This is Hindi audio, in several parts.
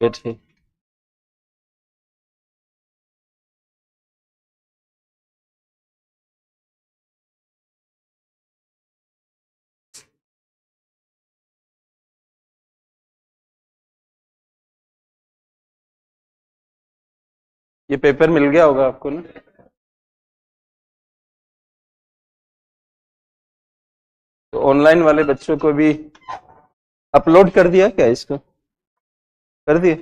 ये ठीक। ये पेपर मिल गया होगा आपको ना? तो ऑनलाइन वाले बच्चों को भी अपलोड कर दिया क्या इसको? कर दिए?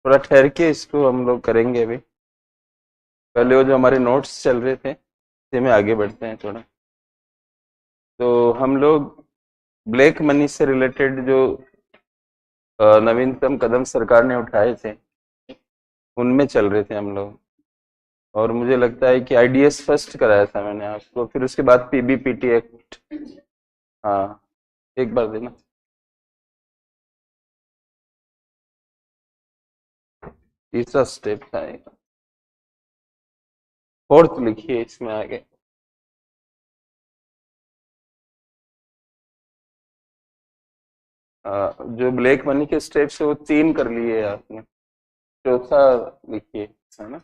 थोड़ा ठहर के इसको हम लोग करेंगे अभी। पहले वो जो हमारे नोट्स चल रहे थे इसी में आगे बढ़ते हैं थोड़ा। तो हम लोग ब्लैक मनी से रिलेटेड जो नवीनतम कदम सरकार ने उठाए थे उनमें चल रहे थे हम लोग। और मुझे लगता है कि आईडीएस फर्स्ट कराया था मैंने आपको, फिर उसके बाद पीबीपीटी एक्ट। हाँ, एक बार देना। तीसरा स्टेप था एक। फोर्थ लिखिए इसमें आगे। जो ब्लैक मनी के स्टेप्स है वो तीन कर लिए आपने। चौथा लिखिए, है ना?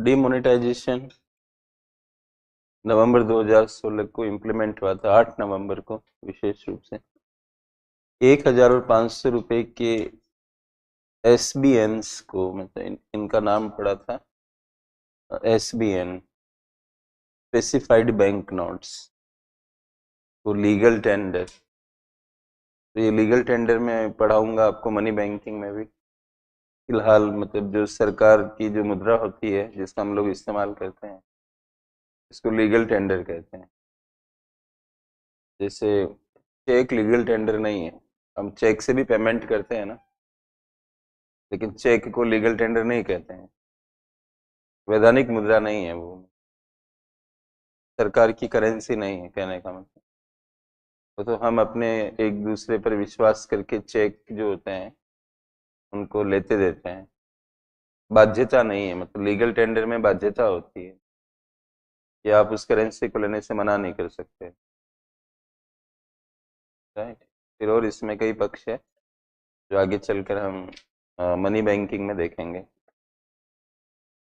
डिमोनेटाइजेशन नवंबर 2016 को इम्प्लीमेंट हुआ था, 8 नवंबर को विशेष रूप से। 1000 और 500 रुपए के SBNs को, मतलब इनका नाम पड़ा था SBN, स्पेसिफाइड बैंक नोट्स, तो लीगल टेंडर। तो ये लीगल टेंडर में पढ़ाऊंगा आपको मनी बैंकिंग में भी। फिलहाल मतलब जो सरकार की जो मुद्रा होती है जिसका हम लोग इस्तेमाल करते हैं, इसको लीगल टेंडर कहते हैं। जैसे चेक लीगल टेंडर नहीं है, हम चेक से भी पेमेंट करते हैं ना, लेकिन चेक को लीगल टेंडर नहीं कहते हैं। वैधानिक मुद्रा नहीं है वो, सरकार की करेंसी नहीं है कहने का मतलब। वो तो हम अपने एक दूसरे पर विश्वास करके चेक जो होते हैं उनको लेते देते हैं, बाध्यता नहीं है। मतलब लीगल टेंडर में बाध्यता होती है कि आप उस करेंसी को लेने से मना नहीं कर सकते। राइट। फिर और इसमें कई पक्ष है जो आगे चलकर हम मनी बैंकिंग में देखेंगे।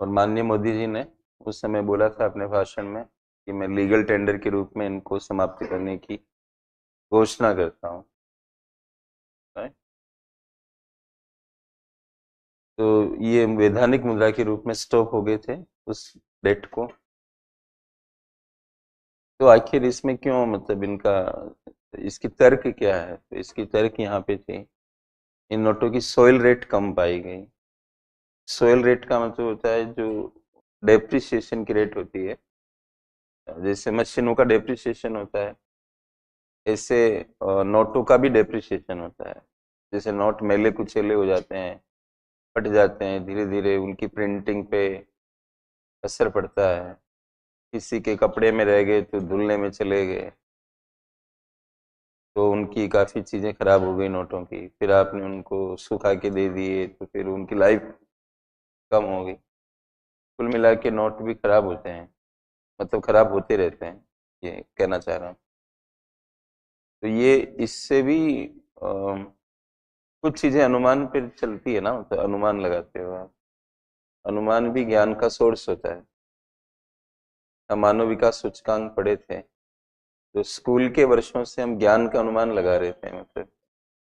और माननीय मोदी जी ने उस समय बोला था अपने भाषण में कि मैं लीगल टेंडर के रूप में इनको समाप्त करने की घोषणा करता हूँ। राइट। तो ये वैधानिक मुद्रा के रूप में स्टॉप हो गए थे उस डेट को। तो आखिर इसमें क्यों, मतलब इनका, इसकी तर्क क्या है? तो इसकी तर्क यहाँ पे थी, इन नोटों की सोइल रेट कम पाई गई। सोइल रेट का मतलब होता है जो डेप्रिसिएशन की रेट होती है, जैसे मशीनों का डेप्रिसिएशन होता है, ऐसे नोटों का भी डेप्रिसिएशन होता है। जैसे नोट मैले कुचेले हो जाते हैं, फट जाते हैं, धीरे धीरे उनकी प्रिंटिंग पे असर पड़ता है। किसी के कपड़े में रह गए तो धुलने में चले गए, तो उनकी काफ़ी चीज़ें खराब हो गई नोटों की। फिर आपने उनको सुखा के दे दिए तो फिर उनकी लाइफ कम हो गई। कुल मिला के नोट भी खराब होते हैं, मतलब खराब होते रहते हैं, ये कहना चाह रहा हूँ। तो ये इससे भी कुछ चीज़ें अनुमान पर चलती है ना, मतलब अनुमान लगाते हो आप। अनुमान भी ज्ञान का सोर्स होता है। हम मानव विकास सूचकांक पढ़े थे, तो स्कूल के वर्षों से हम ज्ञान का अनुमान लगा रहे थे। मतलब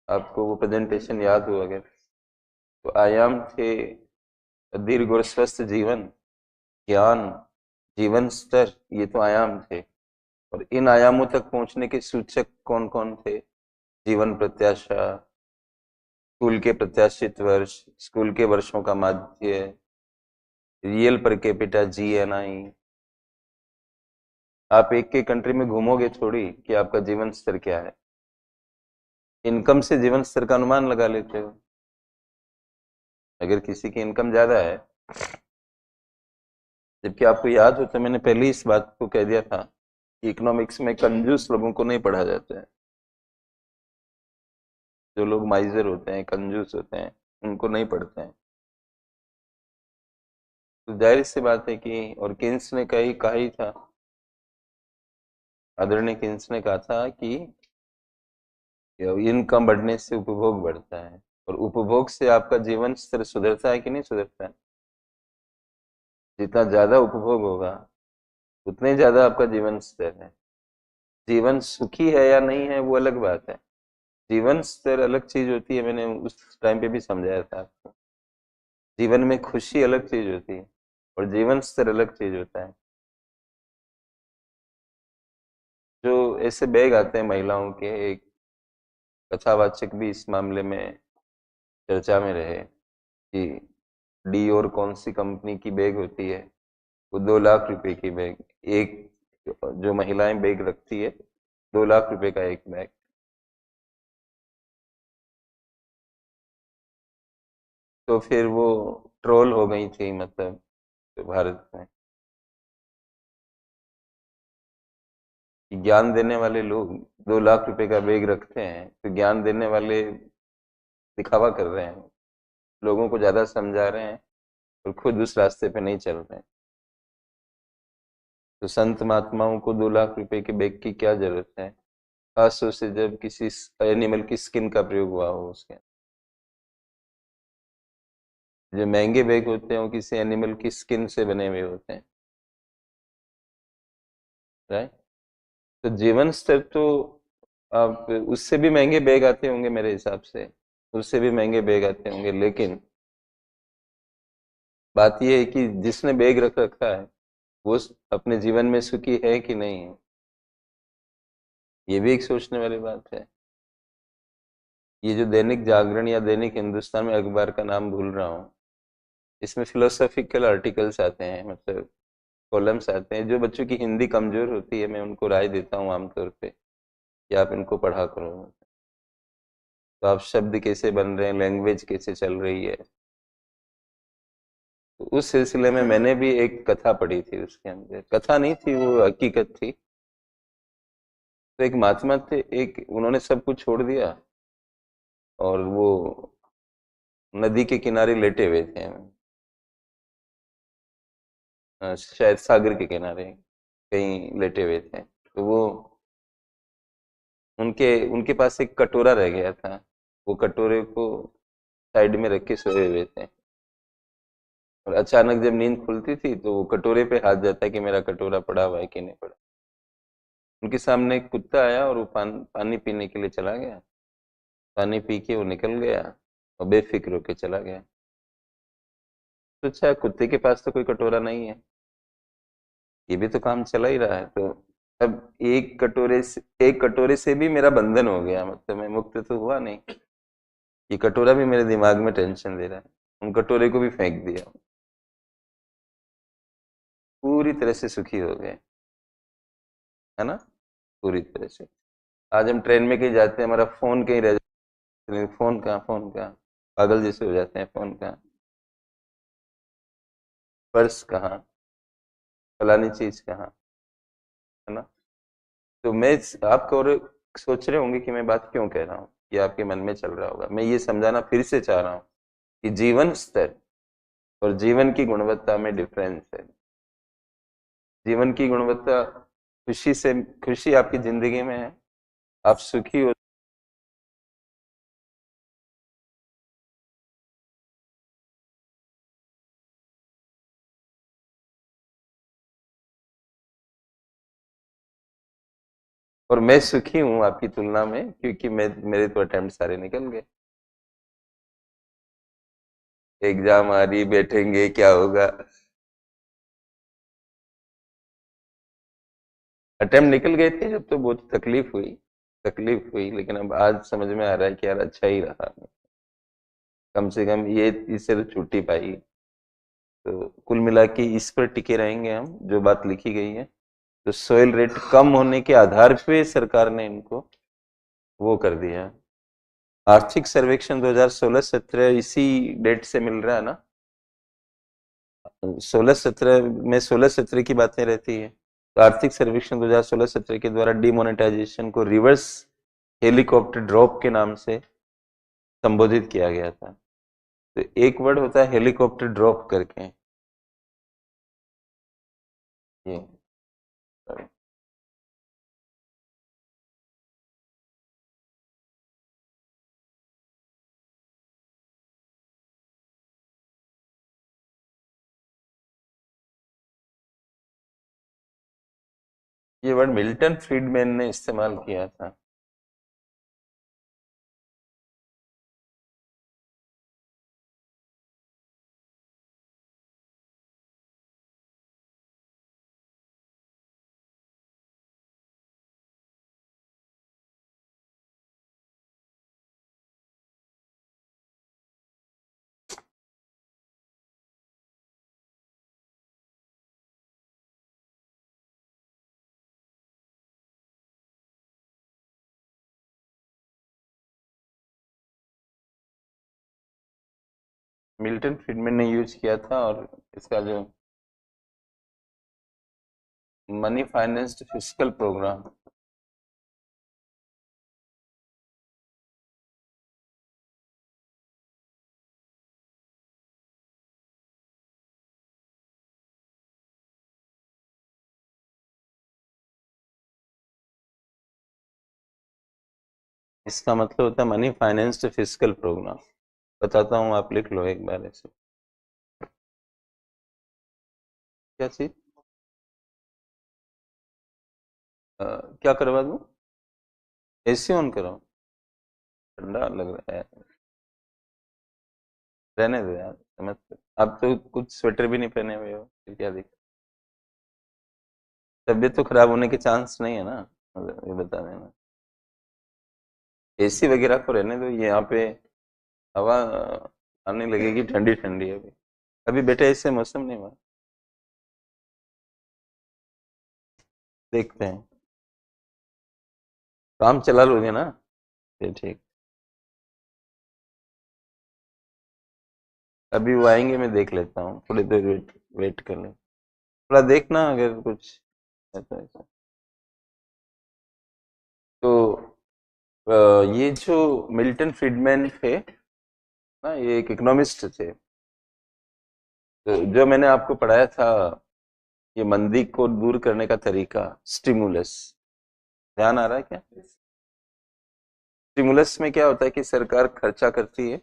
आपको वो प्रेजेंटेशन याद हुआ अगर, तो आयाम थे दीर्घ और स्वस्थ जीवन, ज्ञान, जीवन स्तर, ये तो आयाम थे। और इन आयामों तक पहुंचने के सूचक कौन कौन थे? जीवन प्रत्याशा, स्कूल के प्रत्याशित वर्ष, स्कूल के वर्षों का माध्य, रियल पर कैपिटा GNI। आप एक के कंट्री में घूमोगे थोड़ी कि आपका जीवन स्तर क्या है, इनकम से जीवन स्तर का अनुमान लगा लेते हो। अगर किसी की इनकम ज्यादा है, जबकि आपको याद हो तो मैंने पहले ही इस बात को कह दिया था कि इकोनॉमिक्स में कंजूस लोगों को नहीं पढ़ा जाता है। जो लोग माइजर होते हैं, कंजूस होते हैं, उनको नहीं पढ़ते हैं। तो जाहिर सी बात है कि, और किन्स ने कहा ही था, आदरणीय किन्स ने कहा था कि इनकम बढ़ने से उपभोग बढ़ता है, और उपभोग से आपका जीवन स्तर सुधरता है कि नहीं सुधरता है? जितना ज्यादा उपभोग होगा उतने ज्यादा आपका जीवन स्तर है। जीवन सुखी है या नहीं है वो अलग बात है, जीवन स्तर अलग चीज होती है। मैंने उस टाइम पे भी समझाया था आपको। जीवन में खुशी अलग चीज होती है और जीवन स्तर अलग चीज होता है। जो ऐसे बैग आते हैं महिलाओं के, एक कथावाचक भी इस मामले में चर्चा में रहे कि डी और कौन सी कंपनी की बैग होती है, वो 2 लाख रुपए की बैग, एक जो महिलाएं बैग रखती है, 2 लाख रुपए का एक बैग। तो फिर वो ट्रोल हो गई थी, मतलब भारत में, कि ज्ञान देने वाले लोग 2 लाख रुपए का बैग रखते हैं, तो ज्ञान देने वाले दिखावा कर रहे हैं, लोगों को ज्यादा समझा रहे हैं और खुद उस रास्ते पे नहीं चल रहे हैं। तो संत महात्माओं को 2 लाख रुपए के बैग की क्या जरूरत है, खासतौर से जब किसी एनिमल की स्किन का प्रयोग हुआ हो उसके। जो महंगे बैग होते हैं वो किसी एनिमल की स्किन से बने हुए होते हैं, राइट। तो जीवन स्तर तो आप उससे भी महंगे बैग आते होंगे मेरे हिसाब से, उससे भी महंगे बैग आते होंगे, लेकिन बात यह है कि जिसने बैग रख रखा है वो अपने जीवन में सुखी है कि नहीं है, ये भी एक सोचने वाली बात है। ये जो दैनिक जागरण या दैनिक हिंदुस्तान में अखबार का नाम भूल रहा हूँ, इसमें फिलोसॉफिकल आर्टिकल्स आते हैं, मतलब कॉलम्स आते हैं। जो बच्चों की हिंदी कमजोर होती है मैं उनको राय देता हूँ आमतौर पे कि आप इनको पढ़ा करो। तो आप शब्द कैसे बन रहे हैं, लैंग्वेज कैसे चल रही है। तो उस सिलसिले में मैंने भी एक कथा पढ़ी थी, उसके अंदर कथा नहीं थी, वो हकीकत थी। तो एक महात्मा थे, एक उन्होंने सब कुछ छोड़ दिया और वो नदी के किनारे लेटे हुए थे, शायद सागर के किनारे कहीं लेटे हुए थे। तो वो उनके उनके पास एक कटोरा रह गया था, वो कटोरे को साइड में रख के सोए हुए थे। और अचानक जब नींद खुलती थी तो वो कटोरे पे हाथ जाता कि मेरा कटोरा पड़ा हुआ है कि नहीं पड़ा। उनके सामने एक कुत्ता आया और वो पानी पीने के लिए चला गया। पानी पी के वो निकल गया और बेफिक्र होके चला गया। सोचा कुत्ते के पास तो कोई कटोरा नहीं है, ये भी तो काम चला ही रहा है, तो अब एक कटोरे से भी मेरा बंधन हो गया, मतलब मैं मुक्त तो हुआ नहीं। ये कटोरा भी मेरे दिमाग में टेंशन दे रहा है। उन कटोरे को भी फेंक दिया, पूरी तरह से सुखी हो गए, है ना, पूरी तरह से। आज हम ट्रेन में कहीं जाते हैं, हमारा फोन कहीं रह जाता है, फोन कहाँ, फोन कहाँ, पागल जैसे हो जाते हैं, फोन कहाँ, पर्स कहाँ, फलानी चीज कहाँ, है ना। तो मैं आप और सोच रहे होंगे कि मैं बात क्यों कह रहा हूँ, ये आपके मन में चल रहा होगा। मैं ये समझाना फिर से चाह रहा हूँ कि जीवन स्तर और जीवन की गुणवत्ता में डिफरेंस है। जीवन की गुणवत्ता खुशी से, खुशी आपकी जिंदगी में है, आप सुखी हो। और मैं सुखी हूँ आपकी तुलना में, क्योंकि मैं मेरे तो अटेम्प्ट सारे निकल गए। एग्जाम आ रही, बैठेंगे, क्या होगा। अटेम्प्ट निकल गए थे जब तो बहुत तकलीफ हुई, लेकिन अब आज समझ में आ रहा है कि यार अच्छा ही रहा, कम से कम ये इससे तो छुट्टी पाई। तो कुल मिला के इस पर टिके रहेंगे हम, जो बात लिखी गई है। तो सोयल रेट कम होने के आधार पे सरकार ने इनको वो कर दिया। आर्थिक सर्वेक्षण 2016-17 इसी डेट से मिल रहा है ना, 16-17 में 16-17 की बातें रहती है। तो आर्थिक सर्वेक्षण 2016-17 के द्वारा डिमोनेटाइजेशन को रिवर्स हेलीकॉप्टर ड्रॉप के नाम से संबोधित किया गया था। तो एक वर्ड होता है हेलीकॉप्टर ड्रॉप करके, ये ये वर्ड मिल्टन फ्रीडमैन ने इस्तेमाल किया था। मिल्टन फ्रीडमैन ने यूज किया था, और इसका जो मनी फाइनेंस्ड फिस्कल प्रोग्राम, इसका मतलब होता है मनी फाइनेंस्ड फिस्कल प्रोग्राम। बताता हूँ, आप लिख लो एक बार ऐसे। क्या चीज? क्या करवा दूं? एसी ऑन कराऊं? ठंडा लग रहा है। रहने दो यार, समझ। आप तो कुछ स्वेटर भी नहीं पहने हुए हो, फिर क्या दिक्कत? तबीयत तो खराब होने के चांस नहीं है ना, मतलब ये बता देना। एसी वगैरह को रहने दो, यहाँ पे हवा आने लगेगी, ठंडी ठंडी अभी। अभी बेटे ऐसे मौसम नहीं हुआ। देखते हैं। काम चला लोगे ना? ये ठीक। अभी वो आएंगे, मैं देख लेता हूँ, थोड़ी देर वेट वेट कर ले। थोड़ा देखना अगर कुछ है तो ऐसा। तो अ, ये जो मिल्टन फ्रीडमैन थे ना, ये एक इकोनॉमिस्ट थे। तो जो मैंने आपको पढ़ाया था, ये मंदी को दूर करने का तरीका, स्टिमुलस, ध्यान आ रहा है क्या? स्टिमुलस में क्या होता है कि सरकार खर्चा करती है,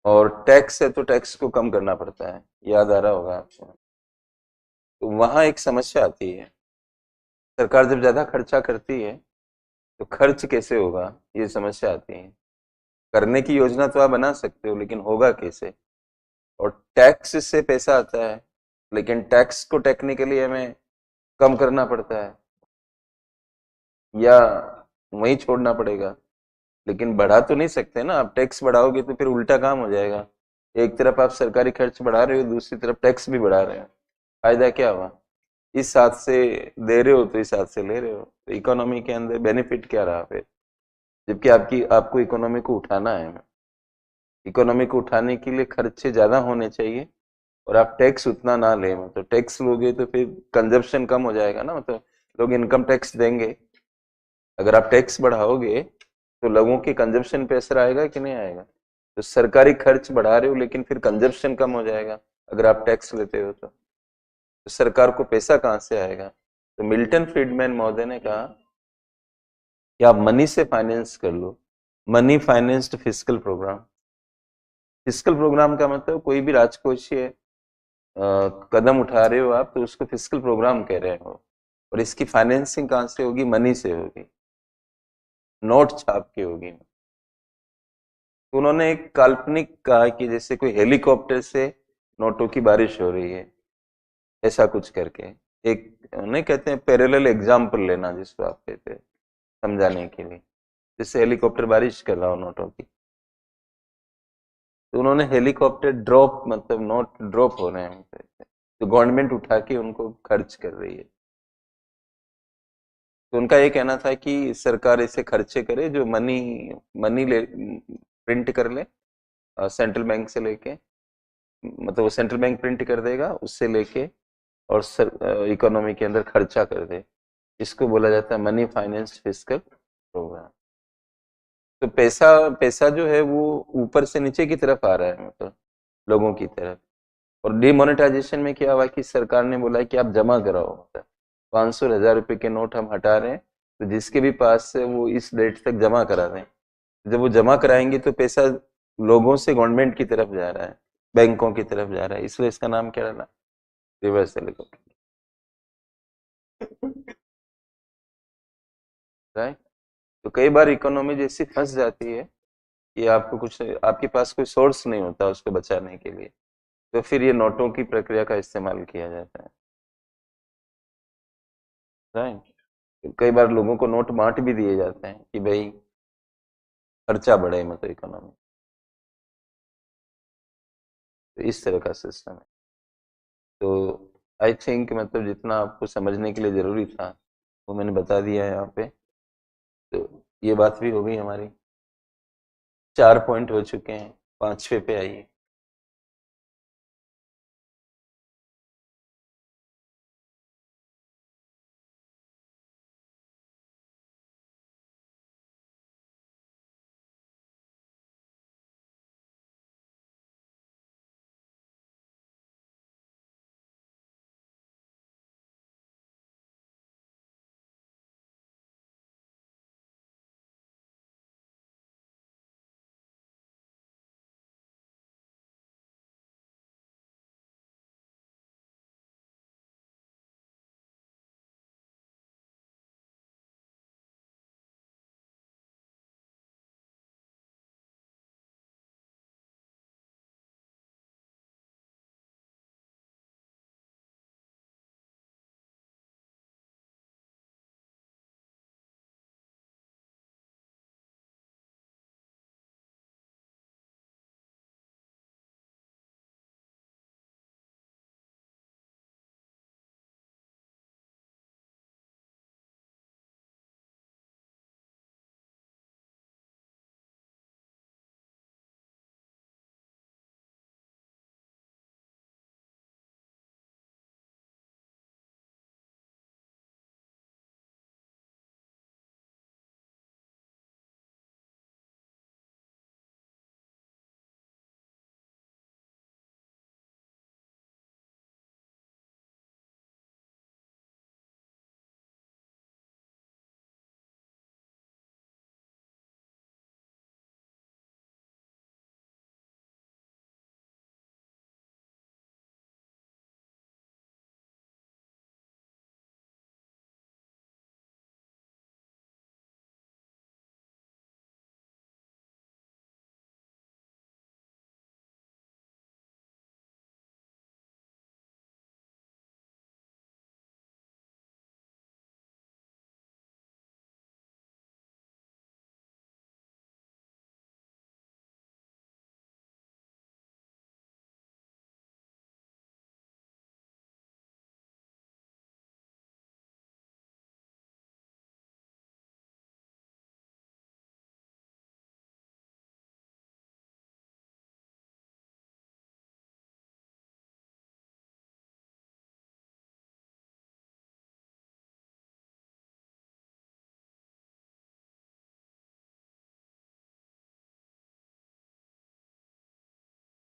और टैक्स है तो टैक्स को कम करना पड़ता है, याद आ रहा होगा आपको। तो वहां एक समस्या आती है, सरकार जब ज्यादा खर्चा करती है तो खर्च कैसे होगा, ये समस्या आती है। करने की योजना तो आप बना सकते हो, लेकिन होगा कैसे? और टैक्स से पैसा आता है, लेकिन टैक्स को टेक्निकली हमें कम करना पड़ता है, या वहीं छोड़ना पड़ेगा। लेकिन बढ़ा तो नहीं सकते ना, आप टैक्स बढ़ाओगे तो फिर उल्टा काम हो जाएगा। एक तरफ आप सरकारी खर्च बढ़ा रहे हो, दूसरी तरफ टैक्स भी बढ़ा रहे हो, फायदा क्या हुआ? इस हाथ से दे रहे हो तो इस हाथ से ले रहे हो, तो इकोनॉमी के अंदर बेनिफिट क्या रहा फिर? जबकि आपको इकोनॉमी को उठाना है। इकोनॉमी को उठाने के लिए खर्चे ज्यादा होने चाहिए, और आप टैक्स उतना ना लें। मतलब टैक्स लोगे तो फिर कंजप्शन कम हो जाएगा ना, मतलब लोग इनकम टैक्स देंगे। अगर आप टैक्स बढ़ाओगे तो लोगों के कंजप्शन पे असर आएगा कि नहीं आएगा? तो सरकारी खर्च बढ़ा रहे हो, लेकिन फिर कंजप्शन कम हो जाएगा अगर आप टैक्स लेते हो तो सरकार को पैसा कहाँ से आएगा? तो मिल्टन फ्रीडमैन महोदय ने कहा कि आप मनी से फाइनेंस कर लो, money financed fiscal program. Fiscal program का मतलब कोई भी राजकोषीय कदम उठा रहे हो आप, तो उसको फिस्कल प्रोग्राम कह रहे हो। और इसकी फाइनेंसिंग कहाँ से होगी? मनी से होगी, नोट छाप के होगी। तो उन्होंने एक काल्पनिक कहा कि जैसे कोई हेलीकॉप्टर से नोटों की बारिश हो रही है, ऐसा कुछ करके। एक नहीं कहते हैं पैरेलल एग्जाम्पल लेना, जिसको आप कहते हैं, समझाने के लिए, जिससे हेलीकॉप्टर बारिश कर रहा हो नोटों की। तो उन्होंने हेलीकॉप्टर ड्रॉप, मतलब नोट ड्रॉप हो रहे हैं, तो गवर्नमेंट उठा के उनको खर्च कर रही है। तो उनका ये कहना था कि सरकार ऐसे खर्चे करे जो मनी मनी ले प्रिंट कर ले, सेंट्रल बैंक से लेके, मतलब वो सेंट्रल बैंक प्रिंट कर देगा, उससे लेके और इकोनॉमी के अंदर खर्चा कर दे। इसको बोला जाता है मनी फाइनेंस फिस्कल प्रोग्राम। तो पैसा पैसा जो है वो ऊपर से नीचे की तरफ आ रहा है, मतलब लोगों की तरफ। और डिमोनेटाइजेशन में क्या हुआ कि सरकार ने बोला कि आप जमा कराओ, मतलब 500 1000 रुपए के नोट हम हटा रहे हैं, तो जिसके भी पास है वो इस डेट तक जमा करा दें। जब वो जमा कराएंगे तो पैसा लोगों से गवर्नमेंट की तरफ जा रहा है, बैंकों की तरफ जा रहा है, इसलिए इसका नाम क्या डाला? Reverse helicopter. राइट। तो कई बार इकोनॉमी जैसी फंस जाती है कि आपको कुछ, आपके पास कोई सोर्स नहीं होता उसको बचाने के लिए, तो फिर ये नोटों की प्रक्रिया का इस्तेमाल किया जाता है। राइट। तो कई बार लोगों को नोट बांट भी दिए जाते हैं कि भाई खर्चा बढ़े, मतलब इकोनॉमी। तो इस तरह का सिस्टम है। तो आई थिंक मतलब जितना आपको समझने के लिए जरूरी था वो मैंने बता दिया है यहाँ पे। तो ये बात भी हो गई हमारी। 4 पॉइंट हो चुके हैं, 5वें पे आइए।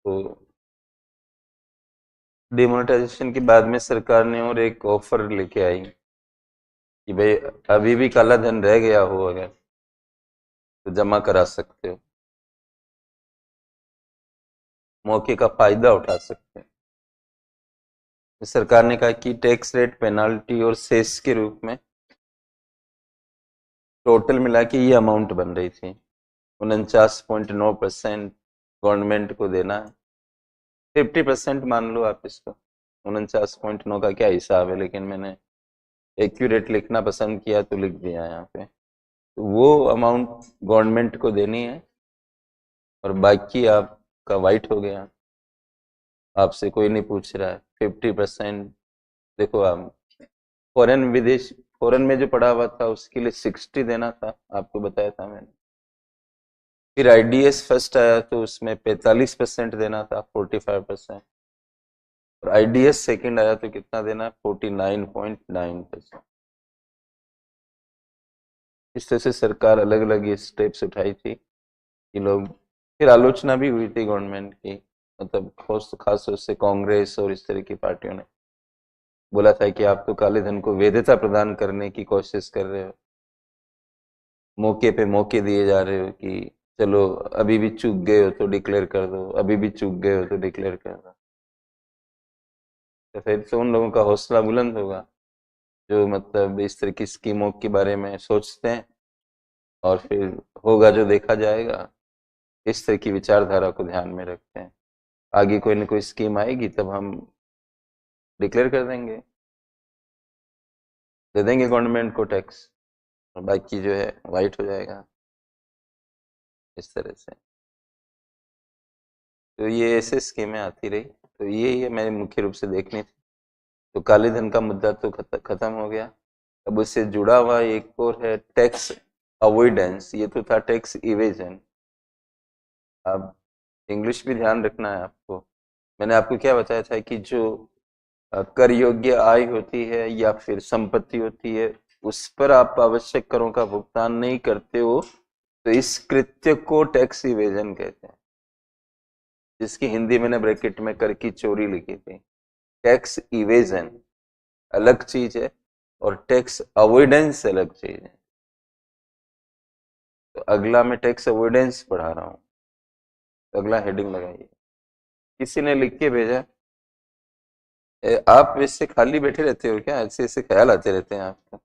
तो डिमोनेटाइजेशन के बाद में सरकार ने और एक ऑफर लेके आई कि भाई अभी भी काला धन रह गया हो अगर तो जमा करा सकते हो, मौके का फायदा उठा सकते हैं। तो सरकार ने कहा कि टैक्स रेट, पेनाल्टी और सेस के रूप में टोटल मिला के ये अमाउंट बन रही थी 49.9% गवर्नमेंट को देना है। 50% मान लो आप इसको, 49.9 का क्या हिसाब है, लेकिन मैंने एक्यूरेट लिखना पसंद किया तो लिख दिया यहाँ पे। तो वो अमाउंट गवर्नमेंट को देनी है और बाकी आपका वाइट हो गया, आपसे कोई नहीं पूछ रहा है। 50% देखो, आप फॉरेन में जो पढ़ा हुआ था उसके लिए 60 देना था, आपको बताया था मैंने। फिर आईडीएस फर्स्ट आया तो उसमें 45% देना था, 45%। और आईडीएस सेकंड आया तो कितना देना, 49.9%। इस तरह से सरकार अलग अलग स्टेप्स उठाई थी कि लोग, फिर आलोचना भी हुई थी गवर्नमेंट की, मतलब खास तौर से कांग्रेस और इस तरह की पार्टियों ने बोला था कि आप तो काले धन को वैधता प्रदान करने की कोशिश कर रहे हो, मौके पे मौके दिए जा रहे हो कि चलो अभी भी चूक गए हो तो डिक्लेयर कर दो, अभी भी चूक गए हो तो डिक्लेयर कर दो। तो फिर से उन लोगों का हौसला बुलंद होगा जो मतलब इस तरह की स्कीमों के बारे में सोचते हैं, और फिर होगा जो देखा जाएगा, इस तरह की विचारधारा को ध्यान में रखते हैं। आगे कोई ना कोई स्कीम आएगी तब हम डिक्लेयर कर देंगे, दे देंगे गवर्नमेंट को टैक्स, और बाकी जो है वाइट हो जाएगा, इस तरह से। तो ये ऐसे स्कीमें आती रही, तो ये मैंने मुख्य रूप से देखनी थी। तो काले धन का मुद्दा तो खत्म हो गया। अब उससे जुड़ा हुआ एक और है टैक्स अवॉइडेंस, ये तो था टैक्स इवेजन। अब इंग्लिश भी ध्यान रखना है आपको। मैंने आपको क्या बताया था कि जो कर योग्य आय होती है या फिर संपत्ति होती है, उस पर आप आवश्यक करों का भुगतान नहीं करते हो, तो इस कृत्य को टैक्स इवेजन कहते हैं, जिसकी हिंदी मैंने ब्रैकेट में कर की चोरी लिखी थी। टैक्स इवेजन अलग चीज है और टैक्स अवॉइडेंस अलग चीज है। तो अगला मैं टैक्स अवॉइडेंस पढ़ा रहा हूँ, तो अगला हेडिंग लगाइए। किसी ने लिख के भेजा, आप वैसे खाली बैठे रहते हो क्या, ऐसे ऐसे ख्याल आते रहते हैं आपको?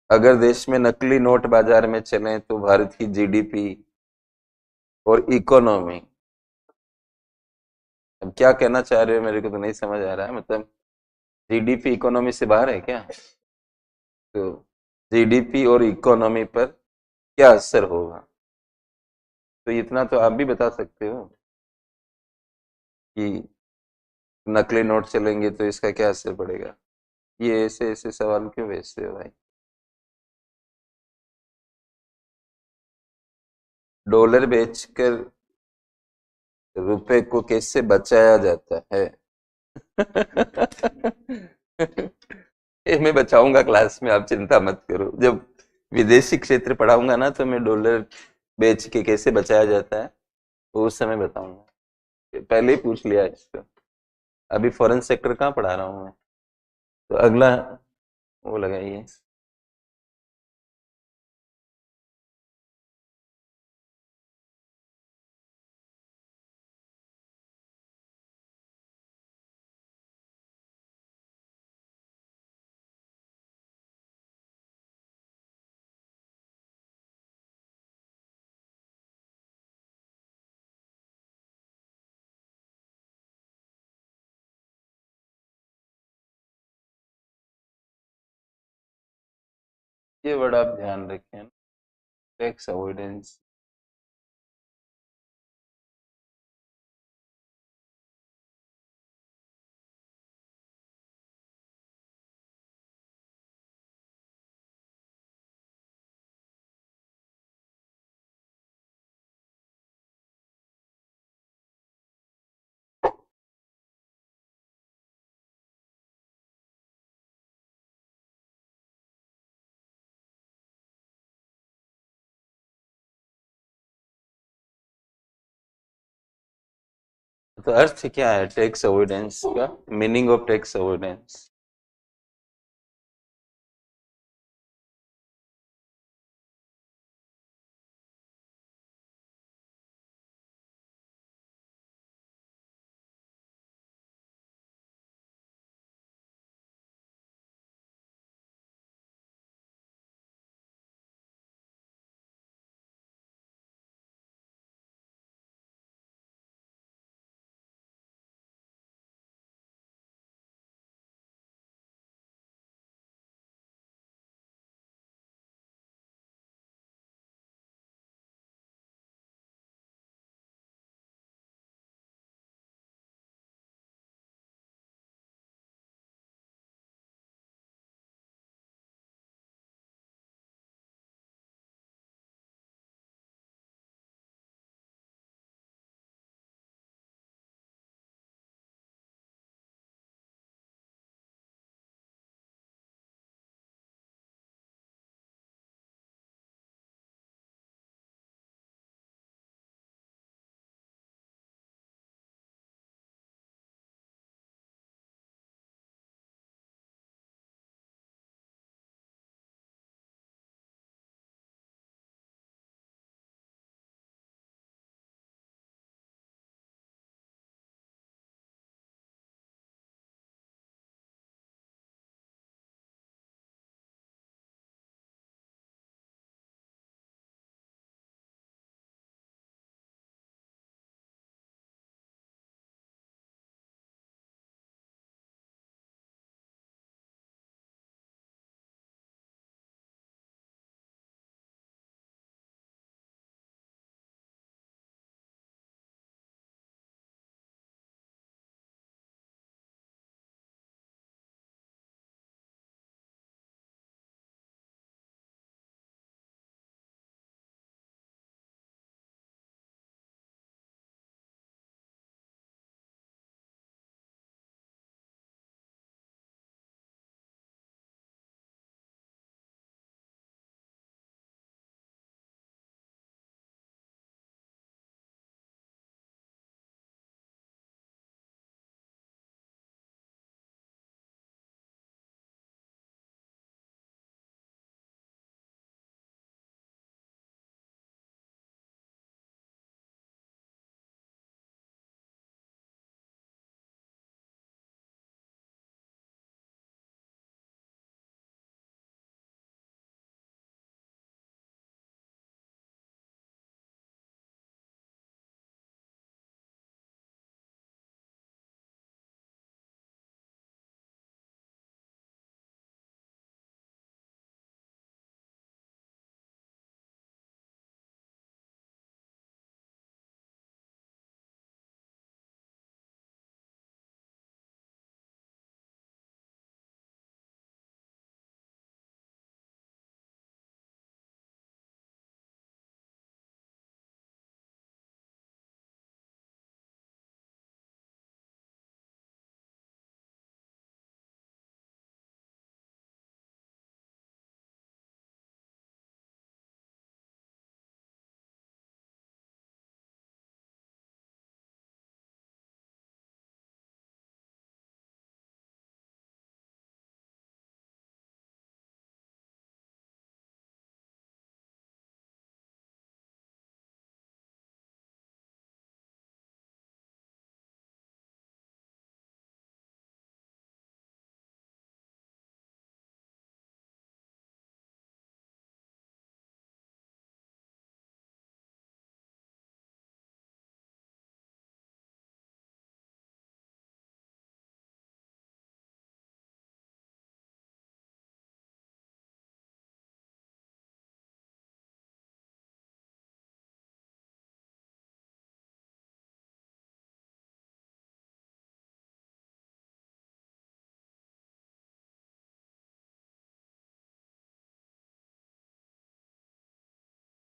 अगर देश में नकली नोट बाजार में चले तो भारत की जीडीपी और इकोनॉमी, अब क्या कहना चाह रहे हो मेरे को तो नहीं समझ आ रहा है, मतलब जीडीपी इकोनॉमी से बाहर है क्या? तो जीडीपी और इकोनॉमी पर क्या असर होगा, तो इतना तो आप भी बता सकते हो कि नकली नोट चलेंगे तो इसका क्या असर पड़ेगा। ये ऐसे ऐसे सवाल क्यों भेजते हो भाई? डॉलर बेचकर रुपए को कैसे बचाया जाता है? ये मैं बचाऊंगा क्लास में, आप चिंता मत करो। जब विदेशी क्षेत्र पढ़ाऊंगा ना तो मैं डॉलर बेच के कैसे बचाया जाता है तो उस समय बताऊंगा। पहले ही पूछ लिया इसको, अभी फॉरेन सेक्टर कहाँ पढ़ा रहा हूँ मैं। तो अगला वो लगाइए। ये वर्ड आप ध्यान रखें, टैक्स अवॉइडेंस। तो अर्थ क्या है टैक्स अवॉइडेंस का? Meaning of tax avoidance?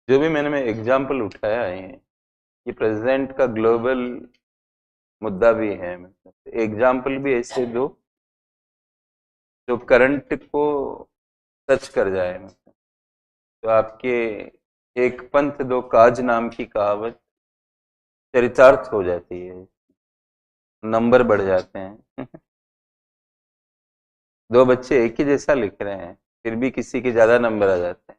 जो भी मैंने एग्जाम्पल उठाया है ये प्रेजेंट का ग्लोबल मुद्दा भी है, मतलब एग्जाम्पल भी ऐसे दो जो करंट को टच कर जाए। मतलब तो आपके एक पंथ दो काज नाम की कहावत चरितार्थ हो जाती है। नंबर बढ़ जाते हैं। दो बच्चे एक ही जैसा लिख रहे हैं, फिर भी किसी के ज्यादा नंबर आ जाते हैं,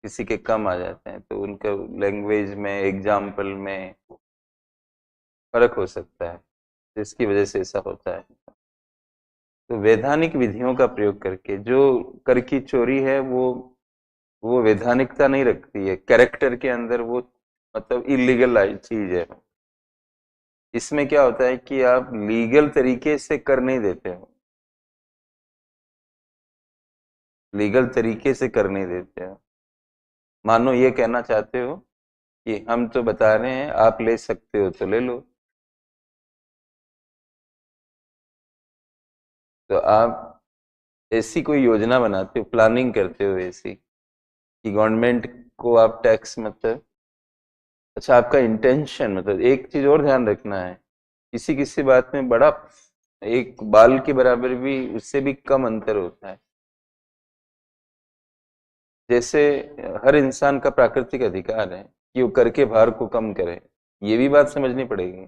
किसी के कम आ जाते हैं, तो उनका लैंग्वेज में, एग्जाम्पल में फर्क हो सकता है, जिसकी वजह से ऐसा होता है। तो वैधानिक विधियों का प्रयोग करके जो कर की चोरी है, वो वैधानिकता नहीं रखती है कैरेक्टर के अंदर, वो मतलब इलीगल चीज है। इसमें क्या होता है कि आप लीगल तरीके से कर नहीं देते हो, लीगल तरीके से कर नहीं देते हो। मानो ये कहना चाहते हो कि हम तो बता रहे हैं, आप ले सकते हो तो ले लो। तो आप ऐसी कोई योजना बनाते हो, प्लानिंग करते हो ऐसी कि गवर्नमेंट को आप टैक्स मतलब, अच्छा आपका इंटेंशन, मतलब एक चीज और ध्यान रखना है, किसी किसी बात में बड़ा, एक बाल के बराबर भी, उससे भी कम अंतर होता है। जैसे हर इंसान का प्राकृतिक अधिकार है कि वो करके भार को कम करे, ये भी बात समझनी पड़ेगी।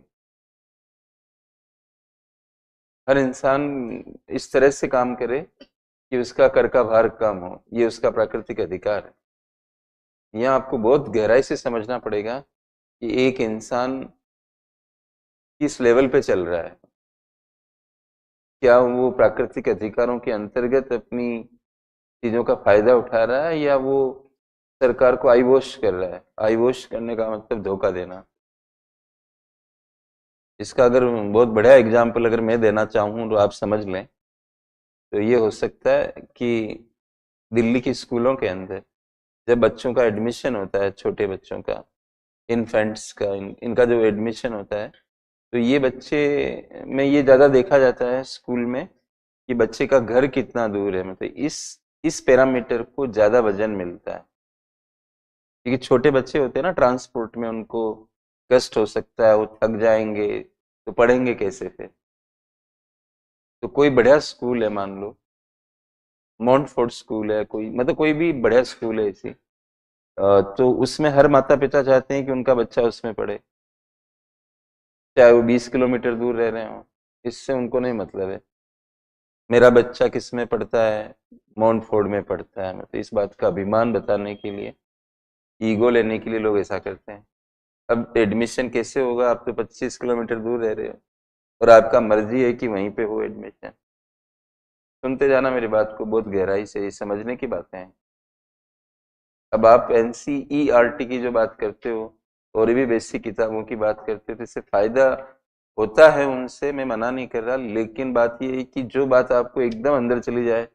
हर इंसान इस तरह से काम करे कि उसका कर का भार कम हो, ये उसका प्राकृतिक अधिकार है। यहाँ आपको बहुत गहराई से समझना पड़ेगा कि एक इंसान किस लेवल पे चल रहा है, क्या वो प्राकृतिक अधिकारों के अंतर्गत अपनी चीजों का फायदा उठा रहा है, या वो सरकार को आईवॉश कर रहा है। आईवॉश करने का मतलब धोखा देना। इसका अगर बहुत बढ़िया एग्जाम्पल अगर मैं देना चाहूँ तो आप समझ लें, तो ये हो सकता है कि दिल्ली की स्कूलों के अंदर जब बच्चों का एडमिशन होता है, छोटे बच्चों का, इन्फेंट्स का, इनका जो एडमिशन होता है, तो ये बच्चे में ये ज्यादा देखा जाता है स्कूल में कि बच्चे का घर कितना दूर है, मतलब इस पैरामीटर को ज्यादा वजन मिलता है। क्योंकि छोटे बच्चे होते हैं ना, ट्रांसपोर्ट में उनको कष्ट हो सकता है, वो थक जाएंगे, तो पढ़ेंगे कैसे फिर। तो कोई बढ़िया स्कूल है, मान लो माउंटफोर्ड स्कूल है, कोई मतलब कोई भी बढ़िया स्कूल है ऐसी, तो उसमें हर माता पिता चाहते हैं कि उनका बच्चा उसमें पढ़े, चाहे वो 20 किलोमीटर दूर रह रहे हो, इससे उनको नहीं मतलब है। मेरा बच्चा किस में पढ़ता है, माउंटफोर्ड में पढ़ता है, मतलब इस बात का अभिमान बताने के लिए, ईगो लेने के लिए लोग ऐसा करते हैं। अब एडमिशन कैसे होगा, आप तो 25 किलोमीटर दूर रह रहे हो, और आपका मर्जी है कि वहीं पे हो एडमिशन। सुनते जाना मेरी बात को बहुत गहराई से, ये समझने की बातें हैं। अब आप एनसीईआरटी की जो बात करते हो, और भी बेसिक किताबों की बात करते हो, तो इससे फायदा होता है उनसे, मैं मना नहीं कर रहा, लेकिन बात ये है कि जो बात आपको एकदम अंदर चली जाए,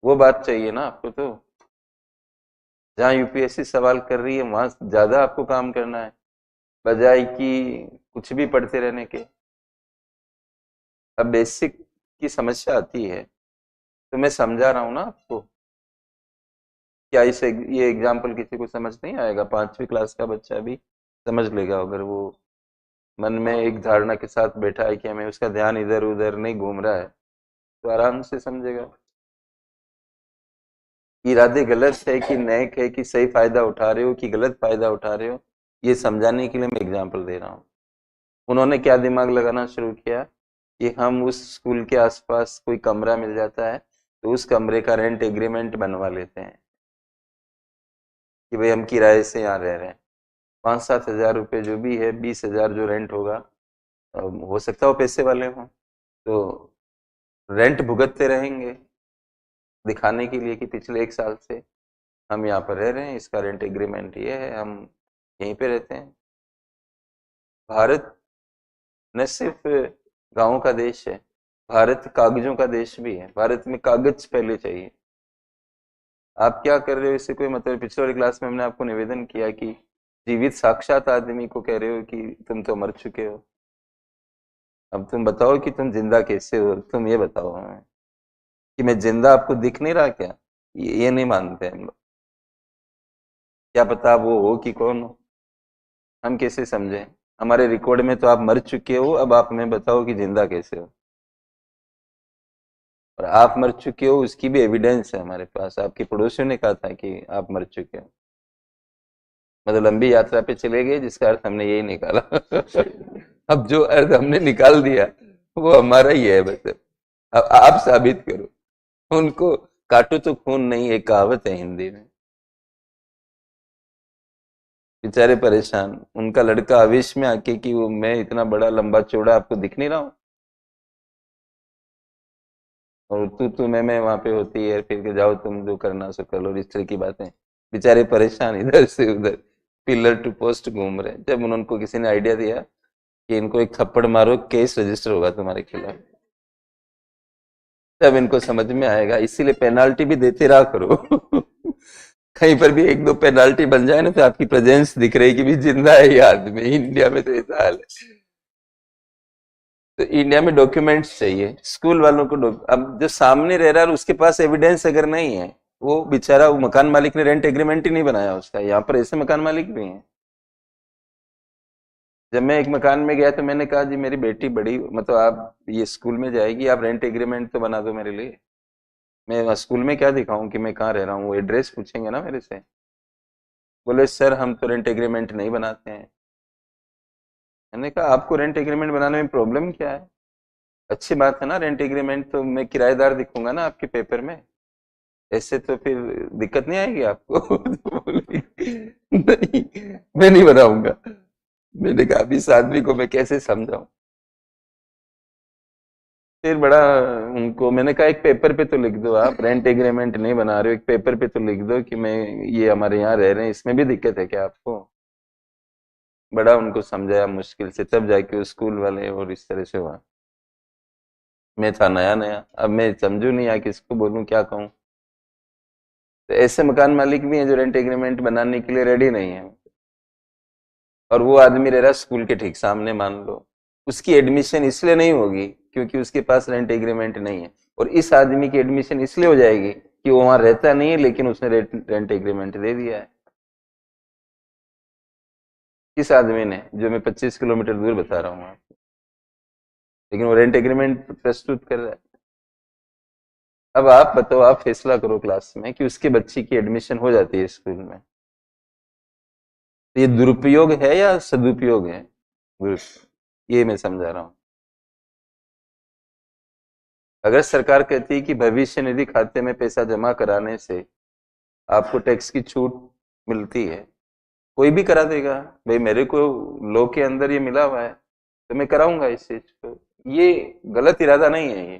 वो बात चाहिए ना आपको। तो जहाँ यूपीएससी सवाल कर रही है, वहां ज्यादा आपको काम करना है, बजाय कि कुछ भी पढ़ते रहने के। अब बेसिक की समस्या आती है, तो मैं समझा रहा हूँ ना आपको। क्या इसे, ये एग्जाम्पल किसी को समझ नहीं आएगा? 5वीं क्लास का बच्चा भी समझ लेगा, अगर वो मन में एक धारणा के साथ बैठा है कि हमें, उसका ध्यान इधर उधर नहीं घूम रहा है, तो आराम से समझेगा। इरादे गलत है कि नेक है, कि सही फायदा उठा रहे हो कि गलत फायदा उठा रहे हो, ये समझाने के लिए मैं एग्जाम्पल दे रहा हूँ। उन्होंने क्या दिमाग लगाना शुरू किया कि हम उस स्कूल के आसपास कोई कमरा मिल जाता है, तो उस कमरे का रेंट एग्रीमेंट बनवा लेते हैं कि भाई हम किराए से यहाँ रह रहे हैं, 5-7 हज़ार रुपये जो भी है, 20 हज़ार जो रेंट होगा। हो सकता है वो पैसे वाले हों, तो रेंट भुगतते रहेंगे, दिखाने के लिए कि पिछले 1 साल से हम यहाँ पर रह रहे हैं, इसका रेंट एग्रीमेंट ये है, हम यहीं पे रहते हैं। भारत न सिर्फ गांवों का देश है, भारत कागजों का देश भी है। भारत में कागज पहले चाहिए। आप क्या कर रहे हो इससे कोई मतलब, पिछले वाली क्लास में हमने आपको निवेदन किया कि जीवित साक्षात आदमी को कह रहे हो कि तुम तो मर चुके हो। अब तुम बताओ कि तुम जिंदा कैसे हो, तुम ये बताओ हमें कि मैं जिंदा आपको दिख नहीं रहा क्या? ये नहीं मानते हम लोग। क्या पता वो हो कि कौन हो, हम कैसे समझें? हमारे रिकॉर्ड में तो आप मर चुके हो, अब आप हमें बताओ कि जिंदा कैसे हो। और आप मर चुके हो उसकी भी एविडेंस है हमारे पास, आपके पड़ोसियों ने कहा था कि आप मर चुके हो। मतलब लंबी यात्रा पे चले गए, जिसका अर्थ हमने यही निकाला। अब जो अर्थ हमने निकाल दिया वो हमारा ही है बस। अब आप साबित करो। उनको काटो तो खून नहीं, एक कहावत है हिंदी में। बेचारे परेशान, उनका लड़का आवेश में आके कि वो मैं इतना बड़ा लंबा चौड़ा आपको दिख नहीं रहा हूं, और तू मैं वहां पे होती है, फिर के जाओ तुम जो करना सो कर लो, इस तरह की बातें। बेचारे परेशान इधर से उधर, पिलर टू पोस्ट घूम रहे हैं। जब उनको किसी ने आइडिया दिया कि इनको एक थप्पड़ मारो, केस रजिस्टर होगा तुम्हारे खिलाफ, तब इनको समझ में आएगा। इसीलिए पेनाल्टी भी देते रहा करो। कहीं पर भी एक दो पेनाल्टी बन जाए ना, तो आपकी प्रेजेंस दिख रही कि भी जिंदा है ये आदमी। इंडिया में तो ऐसा हाल है। तो इंडिया में डॉक्यूमेंट्स चाहिए स्कूल वालों को। अब जो सामने रह रहा है उसके पास एविडेंस अगर नहीं है, वो बेचारा, वो मकान मालिक ने रेंट एग्रीमेंट ही नहीं बनाया उसका। यहाँ पर ऐसे मकान मालिक भी हैं। जब मैं एक मकान में गया तो मैंने कहा जी मेरी बेटी बड़ी, मतलब आप ये स्कूल में जाएगी, आप रेंट एग्रीमेंट तो बना दो मेरे लिए। मैं स्कूल में क्या दिखाऊं कि मैं कहाँ रह रहा हूँ, वो एड्रेस पूछेंगे ना मेरे से। बोले सर हम तो रेंट एग्रीमेंट नहीं बनाते हैं। मैंने कहा आपको रेंट एग्रीमेंट बनाने में प्रॉब्लम क्या है? अच्छी बात है ना, रेंट एग्रीमेंट तो मैं किराएदार दिखूंगा ना आपके पेपर में, ऐसे तो फिर दिक्कत नहीं आएगी आपको। तो बोली, नहीं मैं नहीं बनाऊंगा। मैंने कहा अभी इस आदमी को मैं कैसे समझाऊं। फिर बड़ा उनको मैंने कहा एक पेपर पे तो लिख दो, आप रेंट एग्रीमेंट नहीं बना रहे हो, एक पेपर पे तो लिख दो कि मैं ये हमारे यहाँ रह रहे हैं, इसमें भी दिक्कत है क्या आपको? बड़ा उनको समझाया मुश्किल से, तब जाके वो स्कूल वाले और इस तरह से हुआ। मैं था नया नया, अब मैं समझू नहीं आ किसको बोलूं क्या कहूं। तो ऐसे मकान मालिक भी हैं जो रेंट एग्रीमेंट बनाने के लिए रेडी नहीं है। और वो आदमी रह रहा है स्कूल के ठीक सामने, मान लो उसकी एडमिशन इसलिए नहीं होगी क्योंकि उसके पास रेंट एग्रीमेंट नहीं है, और इस आदमी की एडमिशन इसलिए हो जाएगी कि वो वहां रहता नहीं है लेकिन उसने रेंट एग्रीमेंट दे दिया है। किस आदमी ने? जो मैं 25 किलोमीटर दूर बता रहा हूँ आपको, लेकिन वो रेंट एग्रीमेंट प्रस्तुत कर रहा है। अब आप बताओ, आप फैसला करो क्लास में कि उसके बच्चे की एडमिशन हो जाती है स्कूल में, तो ये दुरुपयोग है या सदुपयोग है? ये मैं समझा रहा हूँ। अगर सरकार कहती है कि भविष्य निधि खाते में पैसा जमा कराने से आपको टैक्स की छूट मिलती है, कोई भी करा देगा। भाई मेरे को लॉ के अंदर ये मिला हुआ है तो मैं कराऊंगा इस चीज को। ये गलत इरादा नहीं है ये।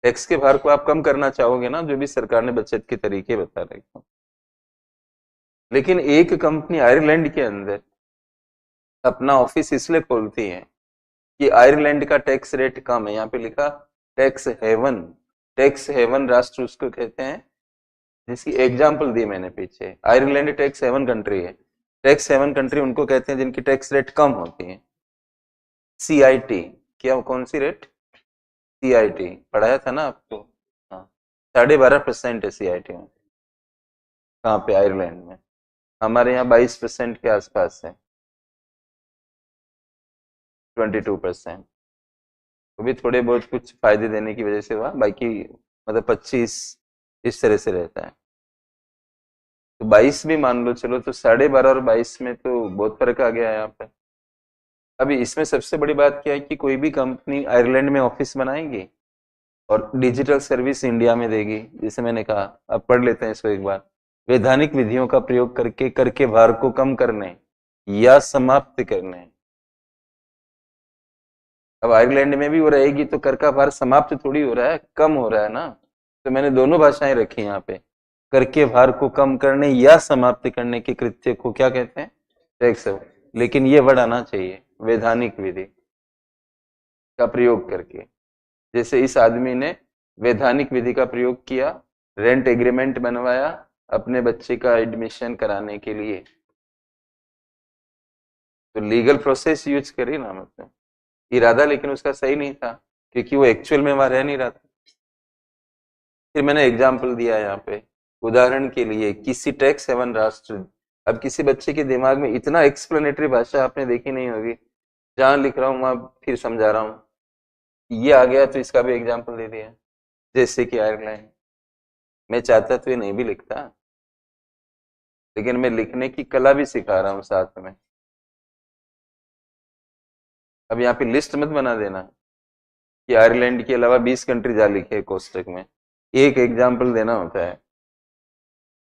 टैक्स के भार को आप कम करना चाहोगे ना, जो भी सरकार ने बचत के तरीके बता रहे हैं। लेकिन एक कंपनी आयरलैंड के अंदर अपना ऑफिस इसलिए खोलती है कि आयरलैंड का टैक्स रेट कम है। यहाँ पे लिखा टैक्स हेवन। टैक्स हेवन राष्ट्र उसको कहते हैं जिसकी एग्जाम्पल दी मैंने पीछे। आयरलैंड टैक्स हेवन कंट्री है। टैक्स हेवन कंट्री उनको कहते हैं जिनकी टैक्स रेट कम होती है। CIT, क्या कौन सी रेट? CIT पढ़ाया था ना आपको। हाँ, 12.5% है CIT में। कहाँ पे? आयरलैंड में। हमारे यहाँ 22% के आसपास है, 22%। वो भी थोड़े बहुत कुछ फायदे देने की वजह से हुआ, बाकी मतलब 25 इस तरह से रहता है। तो 22 भी मान लो चलो, तो 12.5 और 22 में तो बहुत फर्क आ गया है यहाँ पे। अभी इसमें सबसे बड़ी बात क्या है कि कोई भी कंपनी आयरलैंड में ऑफिस बनाएगी और डिजिटल सर्विस इंडिया में देगी। जैसे मैंने कहा, अब पढ़ लेते हैं इसको एक बार। वैधानिक विधियों का प्रयोग करके कर के भार को कम करने या समाप्त करने। अब आयरलैंड में भी वो रहेगी तो कर का भार समाप्त थोड़ी हो रहा है, कम हो रहा है ना। तो मैंने दोनों भाषाएं रखी यहाँ पे। कर के भार को कम करने या समाप्त करने के कृत्य को क्या कहते हैं? टैक्स। लेकिन ये वर्ड आना चाहिए, वैधानिक विधि का प्रयोग करके। जैसे इस आदमी ने वैधानिक विधि का प्रयोग किया, रेंट एग्रीमेंट बनवाया अपने बच्चे का एडमिशन कराने के लिए, तो लीगल प्रोसेस यूज करी ना। मतलब इरादा लेकिन उसका सही नहीं था क्योंकि वो एक्चुअल में वहां रह नहीं रहा था। फिर मैंने एग्जाम्पल दिया यहाँ पे, उदाहरण के लिए किसी टैक्स हेवन राष्ट्र। अब किसी बच्चे के दिमाग में इतना एक्सप्लेनेटरी भाषा आपने देखी नहीं होगी, जहां लिख रहा हूँ वहां फिर समझा रहा हूँ। ये आ गया तो इसका भी एग्जाम्पल दे दिया। जैसे कि आयरलैंड, मैं चाहता तो ये नहीं भी लिखता। लेकिन मैं लिखने की कला भी सिखा रहा हूँ साथ में। अब यहाँ पे लिस्ट मत बना देना कि आयरलैंड के अलावा 20 कंट्री जा लिखे कोष्टक में। एक एग्जाम्पल देना होता है।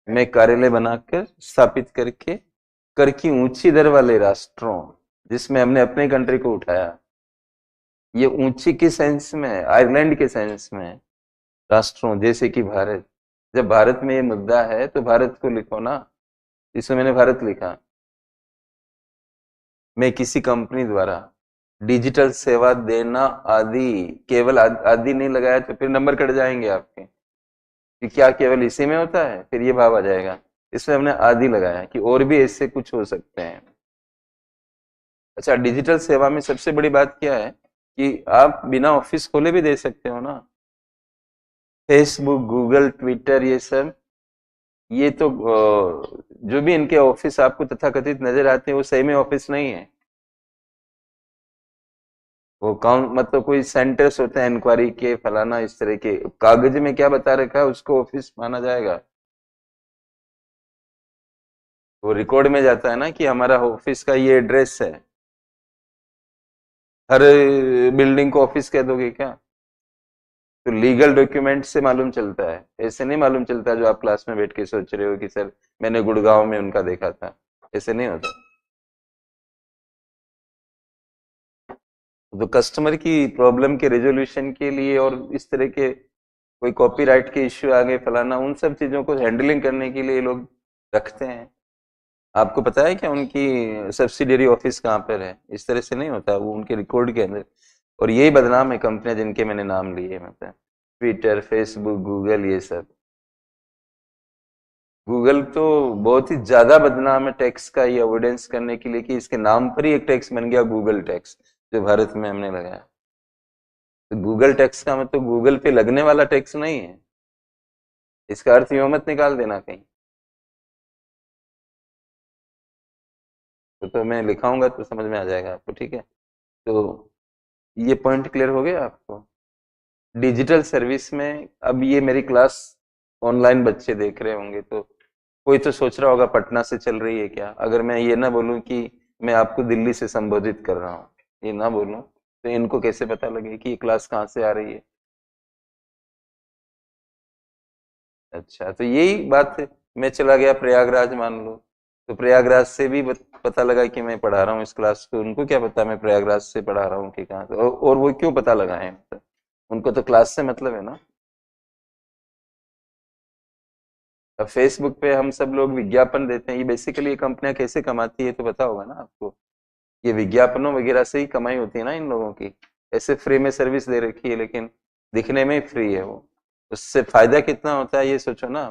मैं कार्यालय बनाकर स्थापित करके कर की ऊंची दर वाले राष्ट्रों, जिसमें हमने अपने कंट्री को उठाया, ये ऊंची के सेंस में है, आयरलैंड के सेंस में है, राष्ट्रों जैसे कि भारत। जब भारत में ये मुद्दा है तो भारत को लिखो ना, इसमें मैंने भारत लिखा। मैं किसी कंपनी द्वारा डिजिटल सेवा देना आदि, केवल आदि नहीं लगाया तो फिर नंबर कट जाएंगे आपके कि क्या केवल इसी में होता है, फिर ये भाव आ जाएगा। इसमें हमने आदि लगाया कि और भी ऐसे कुछ हो सकते हैं। अच्छा, डिजिटल सेवा में सबसे बड़ी बात क्या है कि आप बिना ऑफिस खोले भी दे सकते हो ना। फेसबुक, गूगल, ट्विटर, ये सब, ये तो जो भी इनके ऑफिस आपको तथाकथित नजर आते हैं वो सही में ऑफिस नहीं है। वो कौन, मतलब कोई सेंटर्स होते हैं इंक्वायरी के, फलाना, इस तरह के, कागज में क्या बता रखा है उसको ऑफिस माना जाएगा। वो रिकॉर्ड में जाता है ना कि हमारा ऑफिस का ये एड्रेस है। हर बिल्डिंग को ऑफिस कह दोगे क्या? तो लीगल डॉक्यूमेंट से मालूम चलता है, ऐसे नहीं मालूम चलता जो आप क्लास में बैठ के सोच रहे हो कि सर मैंने गुड़गांव में उनका देखा था। ऐसे नहीं होता। तो कस्टमर की प्रॉब्लम के रेजोल्यूशन के लिए और इस तरह के कोई कॉपीराइट के इश्यू आ गए, फलाना, उन सब चीजों को हैंडलिंग करने के लिए ये लोग रखते हैं। आपको पता है क्या उनकी सब्सिडियरी ऑफिस कहाँ पर है? इस तरह से नहीं होता, वो उनके रिकॉर्ड के अंदर। और यही बदनाम है कंपनियां जिनके मैंने नाम लिए, मतलब ट्विटर, फेसबुक, गूगल, ये सब। गूगल तो बहुत ही ज्यादा बदनाम है टैक्स का ये अवॉइडेंस करने के लिए कि इसके नाम पर ही एक टैक्स बन गया गूगल टैक्स, जो भारत में हमने लगाया। तो गूगल टैक्स का मतलब गूगल पे लगने वाला टैक्स नहीं है, इसका अर्थ यूं मत निकाल देना कहीं। तो मैं लिखाऊंगा तो समझ में आ जाएगा आपको, ठीक है? तो ये पॉइंट क्लियर हो गया आपको? डिजिटल सर्विस में अब ये मेरी क्लास ऑनलाइन बच्चे देख रहे होंगे तो कोई तो सोच रहा होगा पटना से चल रही है क्या। अगर मैं ये ना बोलूं कि मैं आपको दिल्ली से संबोधित कर रहा हूँ, ये ना बोलूं, तो इनको कैसे पता लगे कि ये क्लास कहाँ से आ रही है? अच्छा, तो यही बात है। मैं चला गया प्रयागराज मान लो, तो प्रयागराज से भी पता लगा कि मैं पढ़ा रहा हूँ इस क्लास को। उनको क्या पता मैं प्रयागराज से पढ़ा रहा हूँ कि कहाँ से, और वो क्यों पता लगाए? मतलब उनको तो क्लास से मतलब है ना। अब फेसबुक पे हम सब लोग विज्ञापन देते हैं, ये बेसिकली ये कंपनियां कैसे कमाती है तो पता होगा ना आपको। ये विज्ञापनों वगैरह से ही कमाई होती है ना इन लोगों की। ऐसे फ्री में सर्विस दे रखी है लेकिन दिखने में ही फ्री है वो। उससे फायदा कितना होता है ये सोचो ना।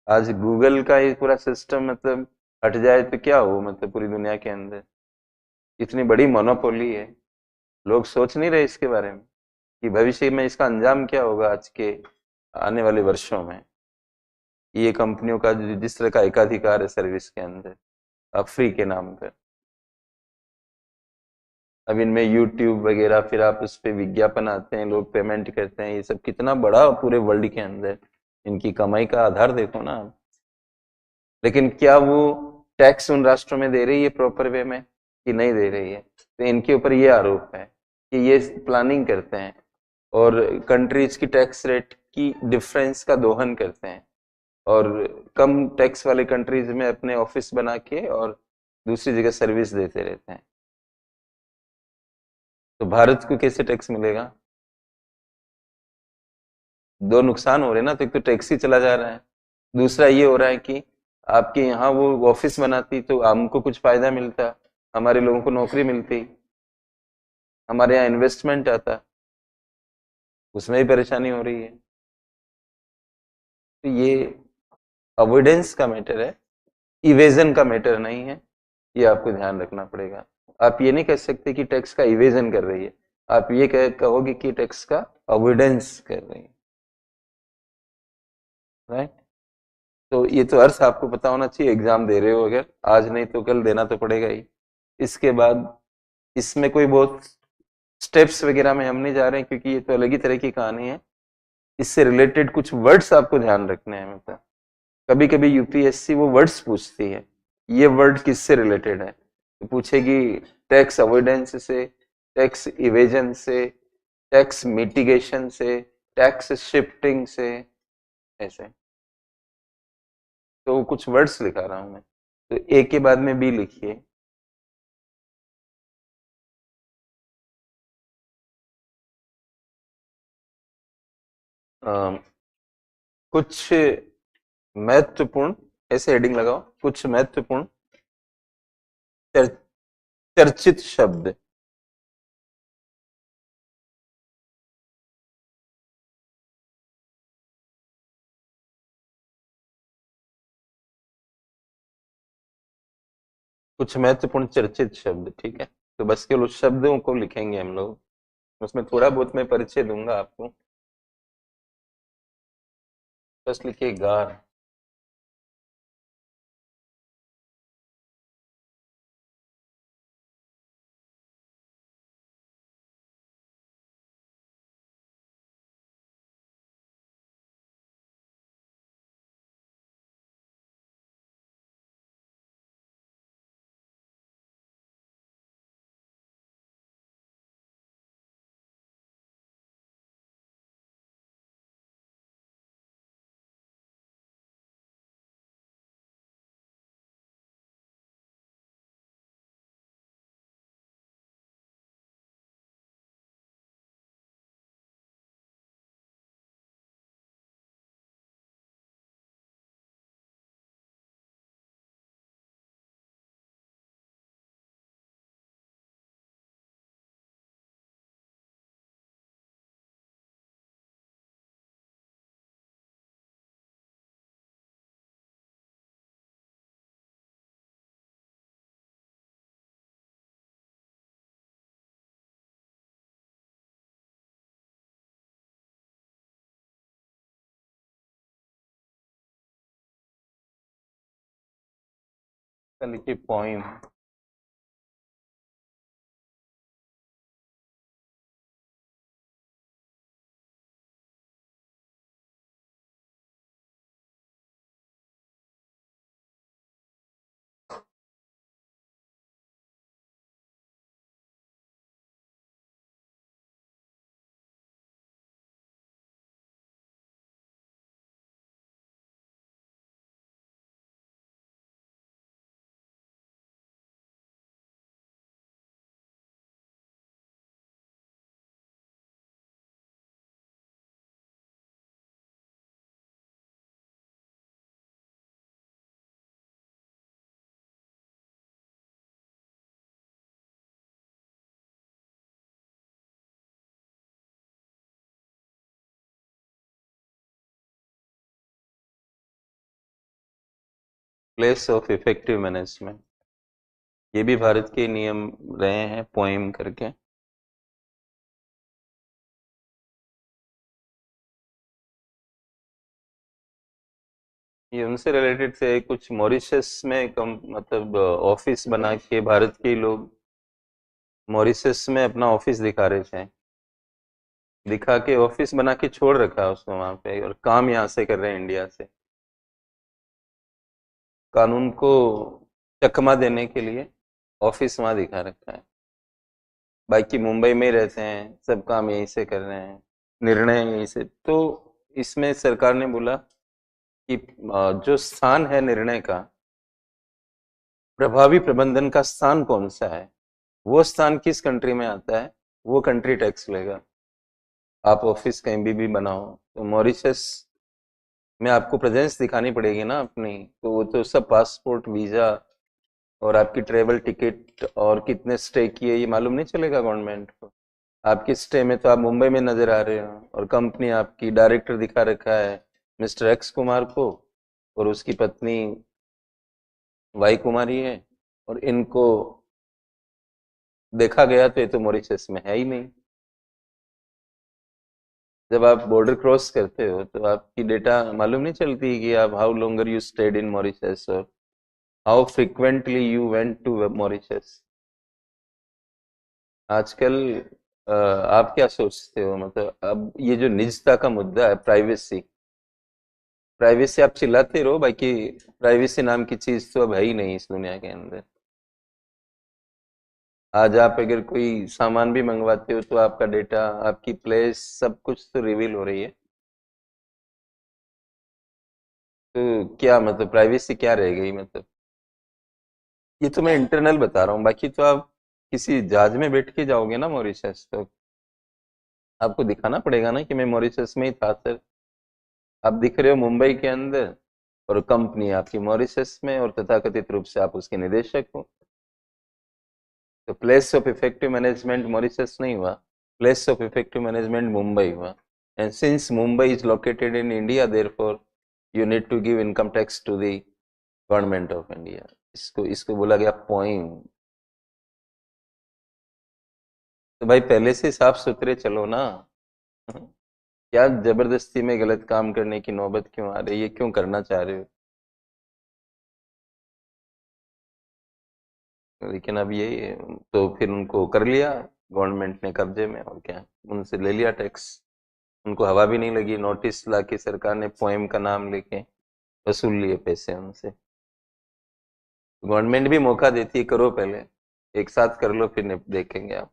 आज गूगल का ये पूरा सिस्टम मतलब हट जाए तो क्या हो, मतलब पूरी दुनिया के अंदर इतनी बड़ी मोनोपोली है। लोग सोच नहीं रहे इसके बारे में कि भविष्य में इसका अंजाम क्या होगा आज के आने वाले वर्षों में। ये कंपनियों का जिस तरह का एकाधिकार है सर्विस के अंदर, अब फ्री के नाम पर। अब इनमें यूट्यूब वगैरह, फिर आप उस पे विज्ञापन आते हैं, लोग पेमेंट करते हैं, ये सब कितना बड़ा पूरे वर्ल्ड के अंदर इनकी कमाई का आधार देखो ना आप। लेकिन क्या वो टैक्स उन राष्ट्रों में दे रही है प्रॉपर वे में कि नहीं दे रही है? तो इनके ऊपर ये आरोप है कि ये प्लानिंग करते हैं और कंट्रीज की टैक्स रेट की डिफरेंस का दोहन करते हैं और कम टैक्स वाले कंट्रीज में अपने ऑफिस बना के और दूसरी जगह सर्विस देते रहते हैं। तो भारत को कैसे टैक्स मिलेगा? दो नुकसान हो रहे हैं ना। तो एक तो टैक्स ही चला जा रहा है, दूसरा ये हो रहा है कि आपके यहाँ वो ऑफिस बनाती तो हमको कुछ फायदा मिलता, हमारे लोगों को नौकरी मिलती, हमारे यहाँ इन्वेस्टमेंट आता, उसमें भी परेशानी हो रही है। तो ये अवॉइडेंस का मैटर है, इवेजन का मैटर नहीं है। ये आपको ध्यान रखना पड़ेगा। आप ये नहीं कह सकते कि टैक्स का इवेजन कर रही है, आप ये कहोगे कि टैक्स का अवॉइडेंस कर रही है। राइट? तो ये तो अर्थ आपको पता होना चाहिए। एग्जाम दे रहे हो अगर, आज नहीं तो कल देना तो पड़ेगा ही। इसके बाद इसमें कोई बहुत स्टेप्स वगैरह में हम नहीं जा रहे हैं क्योंकि ये तो अलग ही तरह की कहानी है। इससे रिलेटेड कुछ वर्ड्स आपको ध्यान रखने हैं। मतलब कभी कभी यूपीएससी वो वर्ड्स पूछती है, ये वर्ड किससे रिलेटेड है, तो पूछेगी टैक्स अवॉइडेंस से, टैक्स इवेजन से, टैक्स मिटिगेशन से, टैक्स शिफ्टिंग से, ऐसे। तो कुछ वर्ड्स लिखा रहा हूं मैं, तो ए के बाद में बी लिखिए। कुछ महत्वपूर्ण, ऐसे हेडिंग लगाओ, कुछ महत्वपूर्ण चर, चर्चित शब्द। कुछ महत्वपूर्ण चर्चित शब्द, ठीक है। तो बस केवल उस शब्दों को लिखेंगे हम लोग, उसमें थोड़ा बहुत मैं परिचय दूंगा आपको। बस लिखिए गार। लिखिए poem. Place of effective management, ये भी भारत के नियम रहे हैं पोइम करके। ये उनसे रिलेटेड थे, कुछ मॉरिशस में कम मतलब ऑफिस बना के भारत के लोग मॉरिशस में अपना ऑफिस दिखा रहे थे, दिखा के ऑफिस बना के छोड़ रखा उसको वहां पे, और काम यहाँ से कर रहे हैं इंडिया से, कानून को चकमा देने के लिए ऑफिस वहां दिखा रखा है। बाकी मुंबई में ही रहते हैं, सब काम यहीं से कर रहे हैं, निर्णय यहीं से। तो इसमें सरकार ने बोला कि जो स्थान है निर्णय का, प्रभावी प्रबंधन का स्थान कौन सा है, वो स्थान किस कंट्री में आता है, वो कंट्री टैक्स लेगा। आप ऑफिस कहीं भी बनाओ, तो मॉरिशस में आपको प्रेजेंस दिखानी पड़ेगी ना अपनी, तो वो तो सब पासपोर्ट वीजा और आपकी ट्रेवल टिकट और कितने स्टे किए ये मालूम नहीं चलेगा गवर्नमेंट को। आपकी स्टे में तो आप मुंबई में नजर आ रहे हो, और कंपनी आपकी डायरेक्टर दिखा रखा है मिस्टर एक्स कुमार को, और उसकी पत्नी वाई कुमारी है, और इनको देखा गया तो ये तो मॉरिशस में है ही नहीं। जब आप बॉर्डर क्रॉस करते हो तो आपकी डेटा मालूम नहीं चलती कि आप how longer you stayed in Mauritius, और how frequently you went to Mauritius. आजकल आप क्या सोचते हो, मतलब अब ये जो निजता का मुद्दा है, प्राइवेसी, प्राइवेसी आप चिल्लाते रहो, बाकी प्राइवेसी नाम की चीज तो अब है ही नहीं इस दुनिया के अंदर। आज आप अगर कोई सामान भी मंगवाते हो तो आपका डेटा, आपकी प्लेस, सब कुछ तो रिवील हो रही है। तो क्या मतलब प्राइवेसी क्या रह गई मतलब? ये तो मैं इंटरनल बता रहा हूँ, बाकी तो आप किसी जहाज में बैठ के जाओगे ना मॉरिशस, तो आपको दिखाना पड़ेगा ना कि मैं मॉरिशस में ही था सर। आप दिख रहे हो मुंबई के अंदर, और कंपनी आपकी मॉरिशस में, और तथाकथित रूप से आप उसके निदेशक हो। तो place of effective management Mauritius नहीं हुआ, place of effective management Mumbai हुआ। And since Mumbai is located in India, therefore you need to give income tax to the government of India. इसको इसको बोला गया पॉइंट। तो भाई पहले से साफ सुथरे चलो ना। क्या जबरदस्ती में गलत काम करने की नौबत क्यों आ रही है, क्यों करना चाह रहे हो? लेकिन अब ये, तो फिर उनको कर लिया गवर्नमेंट ने कब्जे में, और क्या, उनसे ले लिया टैक्स। उनको हवा भी नहीं लगी, नोटिस ला के सरकार ने पोएम का नाम लेके वसूल लिए पैसे उनसे। गवर्नमेंट भी मौका देती है, करो पहले, एक साथ कर लो, फिर देखेंगे आप।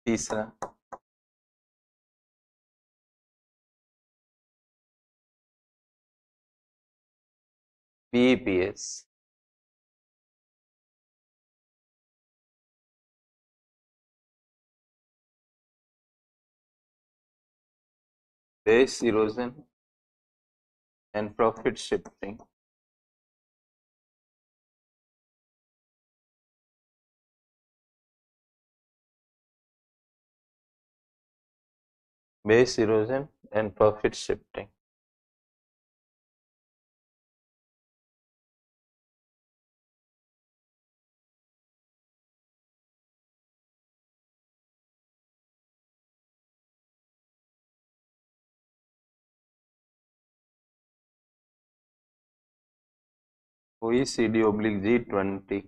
तीसरा, BEPS. Base erosion and profit shifting. Base erosion and profit shifting. OECD oblique G20।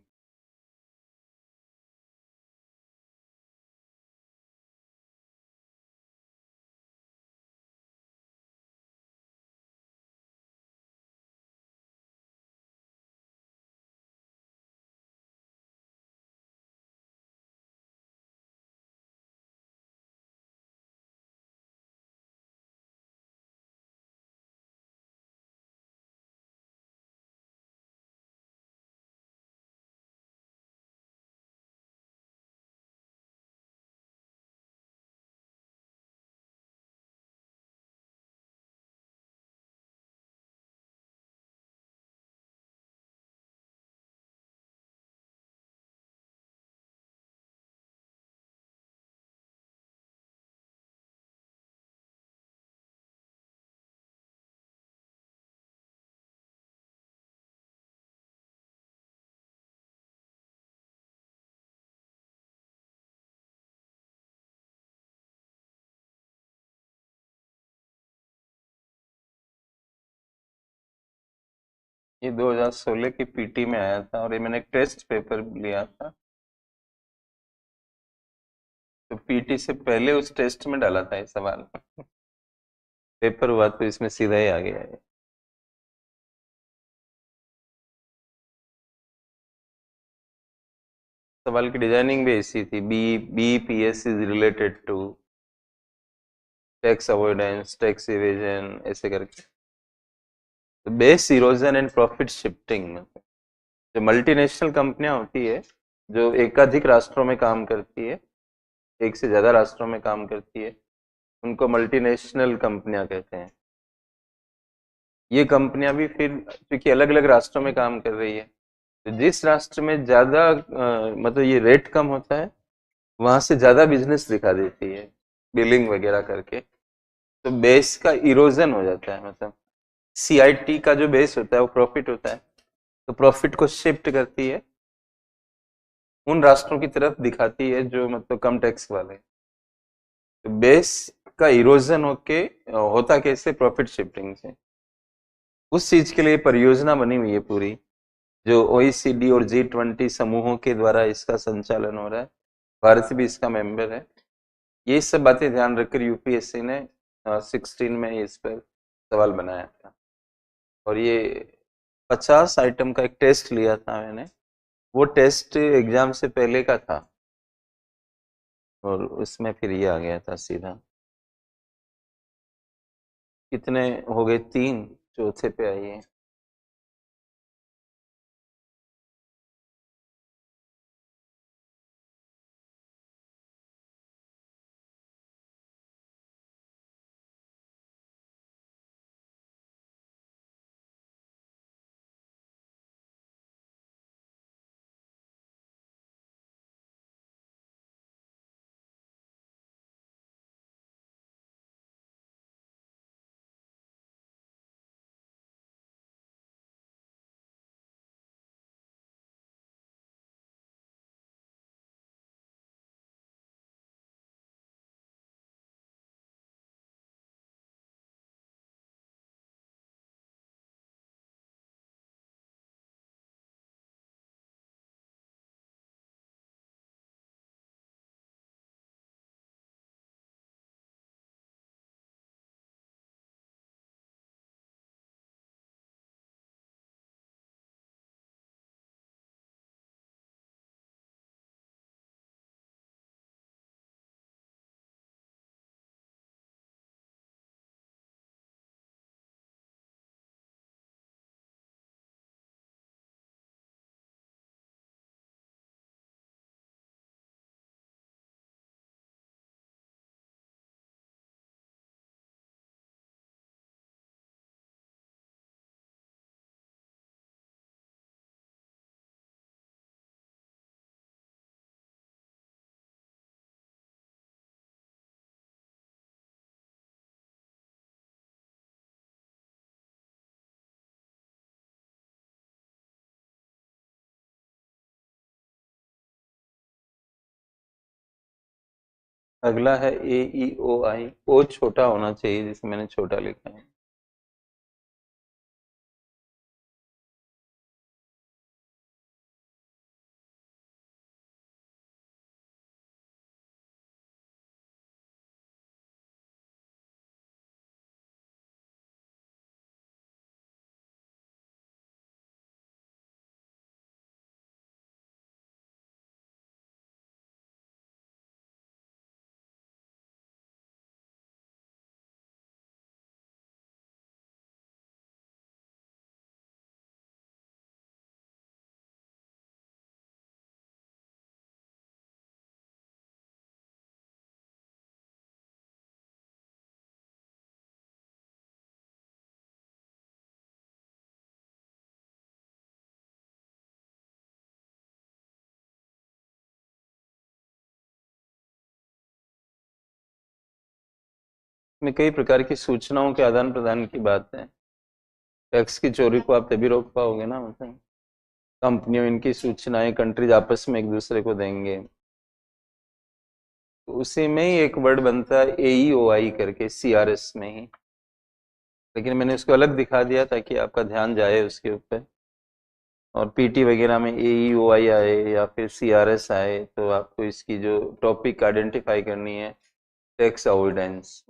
ये 2016 की पीटी में आया था, और ये मैंने एक टेस्ट पेपर लिया था। तो पीटी से पहले उस टेस्ट में डाला था ये सवाल। पेपर हुआ तो इसमें सीधा ही आ गया है। सवाल की डिजाइनिंग भी ऐसी थी, BPS is related to tax avoidance, tax evasion, ऐसे करके। तो base erosion and profit shifting, जो मल्टीनेशनल कंपनियां होती है, जो एकाधिक राष्ट्रों में काम करती है, एक से ज्यादा राष्ट्रों में काम करती है, उनको मल्टीनेशनल कंपनियां कहते हैं। ये कंपनियां भी फिर, क्योंकि अलग अलग राष्ट्रों में काम कर रही है, तो जिस राष्ट्र में ज्यादा मतलब ये रेट कम होता है, वहां से ज्यादा बिजनेस दिखा देती है, बिलिंग वगैरह करके। तो बेस का इरोजन हो जाता है, मतलब सीआईटी का जो बेस होता है वो प्रॉफिट होता है, तो प्रॉफिट को शिफ्ट करती है, उन राष्ट्रों की तरफ दिखाती है जो मतलब कम टैक्स वाले। तो बेस का इरोजन होके होता कैसे, प्रॉफिट शिफ्टिंग से। उस चीज के लिए परियोजना बनी हुई है पूरी, जो ओईसीडी और G20 समूहों के द्वारा इसका संचालन हो रहा है। भारत भी इसका मेंबर है। ये सब बातें ध्यान रखकर यूपीएससी ने 16 में इस पर सवाल बनाया था। और ये 50 आइटम का एक टेस्ट लिया था मैंने। वो टेस्ट एग्जाम से पहले का था और उसमें फिर ये आ गया था सीधा। कितने हो गए? 3। चौथे पे आई है। अगला है ए ई ओ आई। ओ छोटा होना चाहिए, जिसे मैंने छोटा लिखा है। में कई प्रकार की सूचनाओं के आदान प्रदान की बात है। टैक्स की चोरी को आप तभी रोक पाओगे ना, मतलब कंपनियों इनकी सूचनाएं कंट्रीज आपस में एक दूसरे को देंगे। तो उसी में ही एक वर्ड बनता है AEOI करके, CRS में ही। लेकिन मैंने उसको अलग दिखा दिया ताकि आपका ध्यान जाए उसके ऊपर। और पीटी वगैरह में AEOI आए या फिर CRS आए तो आपको इसकी जो टॉपिक आइडेंटिफाई करनी है, टैक्स अवॉइडेंस,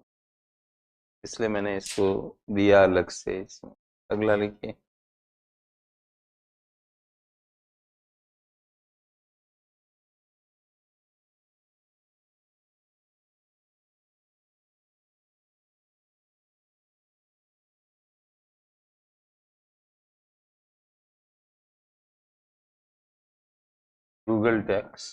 इसलिए मैंने इसको दिया अलग से इसमें। अगला लिखिए। Google tax.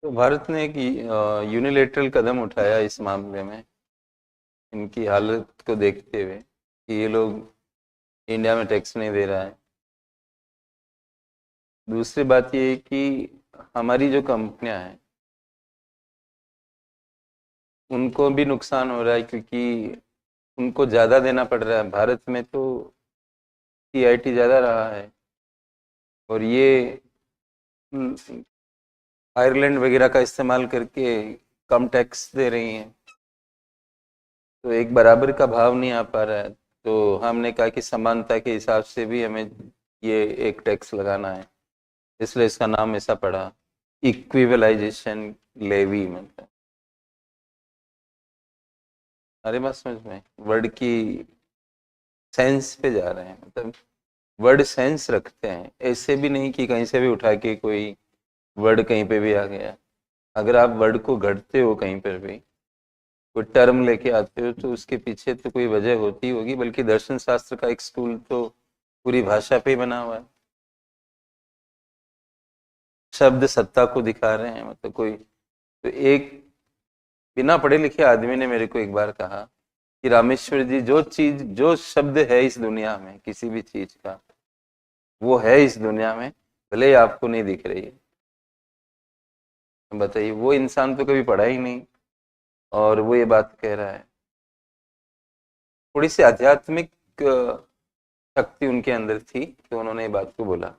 तो भारत ने एक यूनिलेटरल कदम उठाया इस मामले में, इनकी हालत को देखते हुए कि ये लोग इंडिया में टैक्स नहीं दे रहा है। दूसरी बात ये है कि हमारी जो कंपनियां हैं उनको भी नुकसान हो रहा है, क्योंकि उनको ज़्यादा देना पड़ रहा है। भारत में तो सीआईटी ज़्यादा रहा है और ये आयरलैंड वगैरह का इस्तेमाल करके कम टैक्स दे रही हैं, तो एक बराबर का भाव नहीं आ पा रहा है। तो हमने कहा कि समानता के हिसाब से भी हमें ये एक टैक्स लगाना है, इसलिए इसका नाम ऐसा पड़ा, इक्विवलाइजेशन लेवी। मतलब अरे बात समझ में, वर्ड की सेंस पे जा रहे हैं, मतलब वर्ड सेंस रखते हैं, ऐसे भी नहीं कि कहीं से भी उठा के कोई वर्ड कहीं पे भी आ गया। अगर आप वर्ड को घड़ते हो कहीं पर भी, कोई टर्म लेके आते हो, तो उसके पीछे तो कोई वजह होती होगी, बल्कि दर्शन शास्त्र का एक स्कूल तो पूरी भाषा पे बना हुआ है। शब्द सत्ता को दिखा रहे हैं, मतलब कोई तो एक बिना पढ़े लिखे आदमी ने मेरे को एक बार कहा कि रामेश्वर जी, जो चीज, जो शब्द है इस दुनिया में किसी भी चीज का, वो है इस दुनिया में, भले ही आपको नहीं दिख रही है। बताइए, वो इंसान तो कभी पढ़ा ही नहीं और वो ये बात कह रहा है। थोड़ी सी आध्यात्मिक शक्ति उनके अंदर थी तो उन्होंने ये बात को बोला।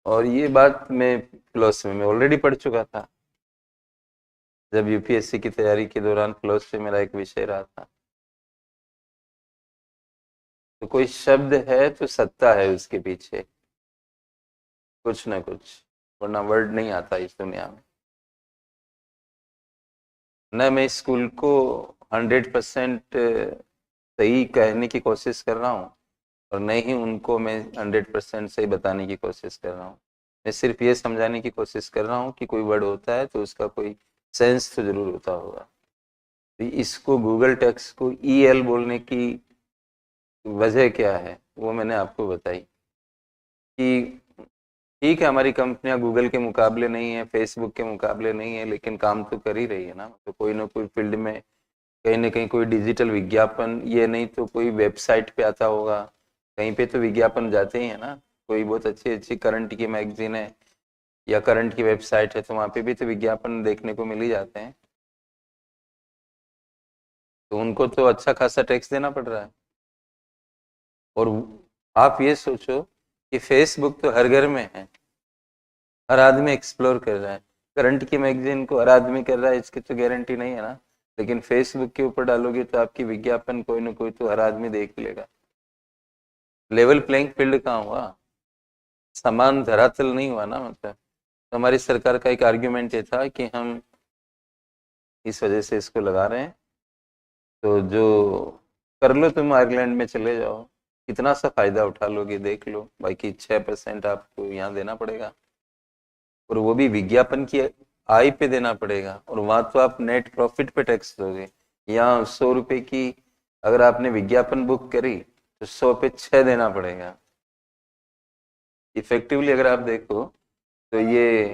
और ये बात मैं फिलोसफी में ऑलरेडी पढ़ चुका था, जब यूपीएससी की तैयारी के दौरान फिलोसफी मेरा एक विषय रहा था। तो कोई शब्द है तो सत्ता है उसके पीछे, कुछ ना कुछ, वरना वर्ड नहीं आता इस दुनिया में। न मैं स्कूल को 100% सही कहने की कोशिश कर रहा हूँ और न ही उनको मैं 100% सही बताने की कोशिश कर रहा हूँ। मैं सिर्फ ये समझाने की कोशिश कर रहा हूँ कि कोई वर्ड होता है तो उसका कोई सेंस तो जरूर होता होगा। तो इसको गूगल टेक्स्ट को ईएल बोलने की वजह क्या है वो मैंने आपको बताई कि ठीक है, हमारी कंपनियां गूगल के मुकाबले नहीं है, फेसबुक के मुकाबले नहीं है, लेकिन काम तो कर ही रही है ना। तो कोई ना कोई फील्ड में कहीं ना कहीं कोई डिजिटल विज्ञापन, ये नहीं तो कोई वेबसाइट पे आता होगा, कहीं पे तो विज्ञापन जाते ही है ना। कोई बहुत अच्छी अच्छी करंट की मैगजीन है या करंट की वेबसाइट है तो वहाँ पे भी तो विज्ञापन देखने को मिल ही जाते हैं। तो उनको तो अच्छा खासा टैक्स देना पड़ रहा है। और आप ये सोचो कि फेसबुक तो हर घर में है, हर आदमी एक्सप्लोर कर रहा है। करंट की मैगजीन को हर आदमी कर रहा है, इसकी तो गारंटी नहीं है ना। लेकिन फेसबुक के ऊपर डालोगे तो आपकी विज्ञापन कोई ना कोई तो हर आदमी देख लेगा। लेवल प्लेइंग फील्ड कहाँ हुआ, समान धरातल नहीं हुआ ना। मतलब तो हमारी सरकार का एक आर्ग्यूमेंट ये था कि हम इस वजह से इसको लगा रहे हैं, तो जो कर लो, तुम आयरलैंड में चले जाओ, कितना सा फायदा उठा लोगे देख लो, बाकी 6% आपको यहाँ देना पड़ेगा, और वो भी विज्ञापन की आय पे देना पड़ेगा। और वहां तो आप नेट प्रॉफिट पे टैक्स दोगे। यहाँ 100 रुपए की अगर आपने विज्ञापन बुक करी तो 100 पे 6 देना पड़ेगा। इफेक्टिवली अगर आप देखो तो ये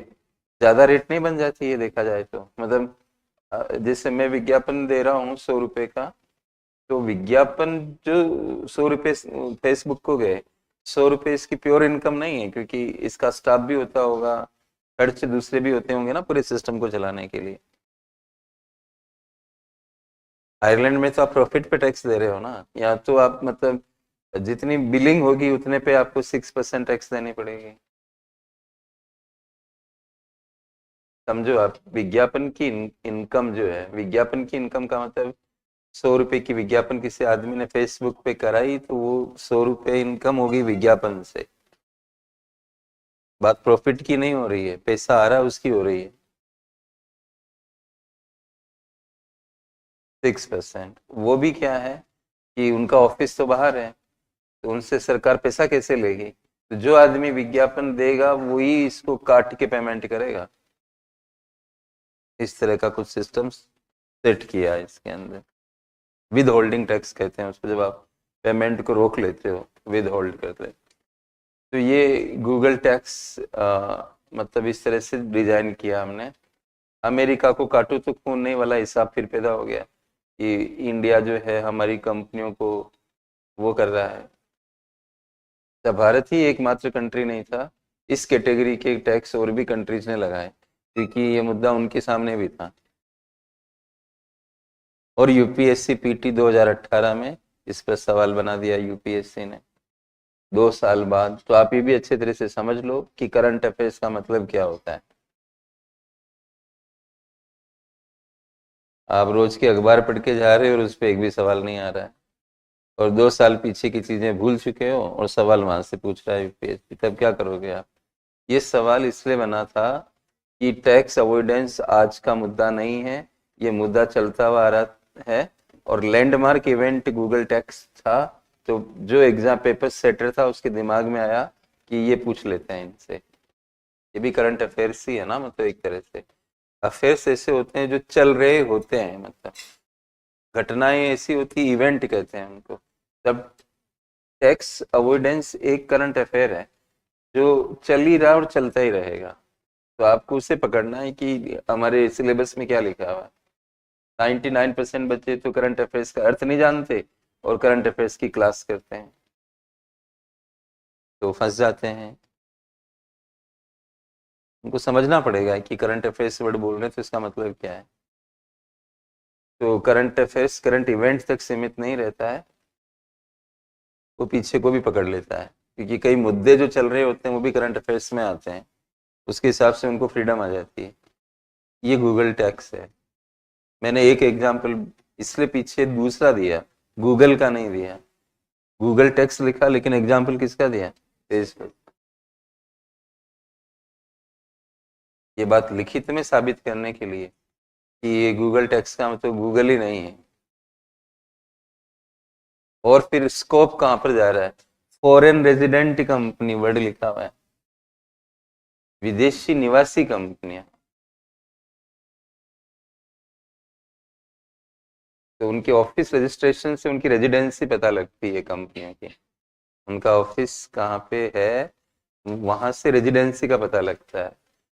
ज्यादा रेट नहीं बन जाती है देखा जाए तो। मतलब जैसे मैं विज्ञापन दे रहा हूँ 100 रुपए का, तो विज्ञापन जो 100 रुपए फेसबुक को गए, 100 रुपए इसकी प्योर इनकम नहीं है, क्योंकि इसका स्टाफ भी होता होगा, खर्च दूसरे भी होते होंगे ना पूरे सिस्टम को चलाने के लिए। आयरलैंड में तो आप प्रॉफिट पे टैक्स दे रहे हो ना, यहाँ तो आप मतलब जितनी बिलिंग होगी उतने पे आपको 6% टैक्स देनी पड़ेगी। समझो आप, विज्ञापन की इनकम जो है, विज्ञापन की इनकम का मतलब 100 रुपए की विज्ञापन किसी आदमी ने फेसबुक पे कराई तो वो 100 रुपए इनकम होगी विज्ञापन से। बात प्रॉफिट की नहीं हो रही है, पैसा आ रहा है उसकी हो रही है। 6%, वो भी क्या है कि उनका ऑफिस तो बाहर है, तो उनसे सरकार पैसा कैसे लेगी। तो जो आदमी विज्ञापन देगा वही इसको काट के पेमेंट करेगा। इस तरह का कुछ सिस्टम सेट किया है इसके अंदर। विद होल्डिंग टैक्स कहते हैं उसको, जब आप पेमेंट को रोक लेते हो, विद होल्ड करते। तो ये गूगल टैक्स मतलब इस तरह से डिजाइन किया हमने अमेरिका को काटो तो खून नहीं वाला हिसाब फिर पैदा हो गया कि इंडिया जो है हमारी कंपनियों को वो कर रहा है। तब भारत ही एकमात्र कंट्री नहीं था, इस कैटेगरी के टैक्स और भी कंट्रीज ने लगाए, क्योंकि ये मुद्दा उनके सामने भी था। और यूपीएससी पीटी 2018 में इस पर सवाल बना दिया यूपीएससी ने 2 साल बाद। तो आप ये भी अच्छे तरह से समझ लो कि करंट अफेयर्स का मतलब क्या होता है। आप रोज के अखबार पढ़ के जा रहे हो और उस पर एक भी सवाल नहीं आ रहा है, और 2 साल पीछे की चीजें भूल चुके हो और सवाल वहां से पूछ रहा है यूपीएससी, तब क्या करोगे आप। ये सवाल इसलिए बना था कि टैक्स अवॉइडेंस आज का मुद्दा नहीं है, ये मुद्दा चलता हुआ आ रहा है। और लैंडमार्क इवेंट गूगल टैक्स था, तो जो एग्जाम पेपर सेटर था उसके दिमाग में आया कि ये पूछ लेते हैं इनसे। ये भी करंट अफेयर्स ही है ना, मतलब एक तरह से अफेयर्स ऐसे होते हैं जो चल रहे होते हैं, मतलब घटनाएं ऐसी होती, इवेंट कहते हैं उनको। तब टैक्स अवॉइडेंस एक करंट अफेयर है जो चल ही रहा और चलता ही रहेगा। तो आपको उसे पकड़ना है कि हमारे सिलेबस में क्या लिखा हुआ है। 99% बच्चे तो करंट अफेयर्स का अर्थ नहीं जानते और करंट अफेयर्स की क्लास करते हैं, तो फंस जाते हैं। उनको समझना पड़ेगा कि करंट अफेयर्स वर्ड बोल रहे हैं तो इसका मतलब क्या है। तो करंट अफेयर्स करंट इवेंट तक सीमित नहीं रहता है, वो पीछे को भी पकड़ लेता है, क्योंकि कई मुद्दे जो चल रहे होते हैं वो भी करंट अफेयर्स में आते हैं, उसके हिसाब से उनको फ्रीडम आ जाती है। ये गूगल टैक्स है। मैंने एक एग्जाम्पल इसलिए पीछे दूसरा दिया, गूगल का नहीं दिया। गूगल टैक्स लिखा लेकिन एग्जाम्पल किसका दिया, फेसबुक। ये बात लिखित में साबित करने के लिए कि ये गूगल टैक्स का मतलब गूगल ही नहीं है। और फिर स्कोप कहां पर जा रहा है, फॉरेन रेजिडेंट कंपनी वर्ड लिखा हुआ है, विदेशी निवासी कंपनियां। तो उनके ऑफिस रजिस्ट्रेशन से उनकी रेजिडेंसी पता लगती है कंपनियों की, उनका ऑफिस कहाँ पे है, वहां से रेजिडेंसी का पता लगता है।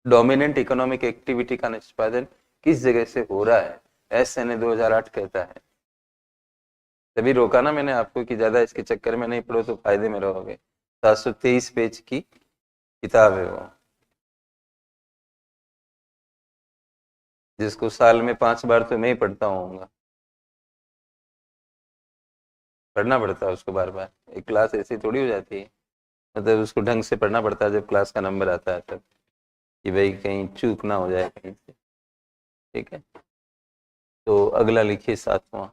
डोमिनेंट इकोनॉमिक एक्टिविटी का निष्पादन किस जगह से हो रहा है, SNA 2008 कहता है। तभी रोका ना मैंने आपको कि ज्यादा इसके चक्कर में नहीं पड़ो तो फायदे में रहोगे। 723 पेज की किताब है वो, जिसको साल में 5 बार तो मैं ही पढ़ता हूँ। पढ़ना पड़ता है उसको बार बार, एक क्लास ऐसी थोड़ी हो जाती है। मतलब उसको ढंग से पढ़ना पड़ता है जब क्लास का नंबर आता है तब, कि भाई कहीं चूक ना हो जाए कहीं से। ठीक है, तो अगला लिखिए 7वां।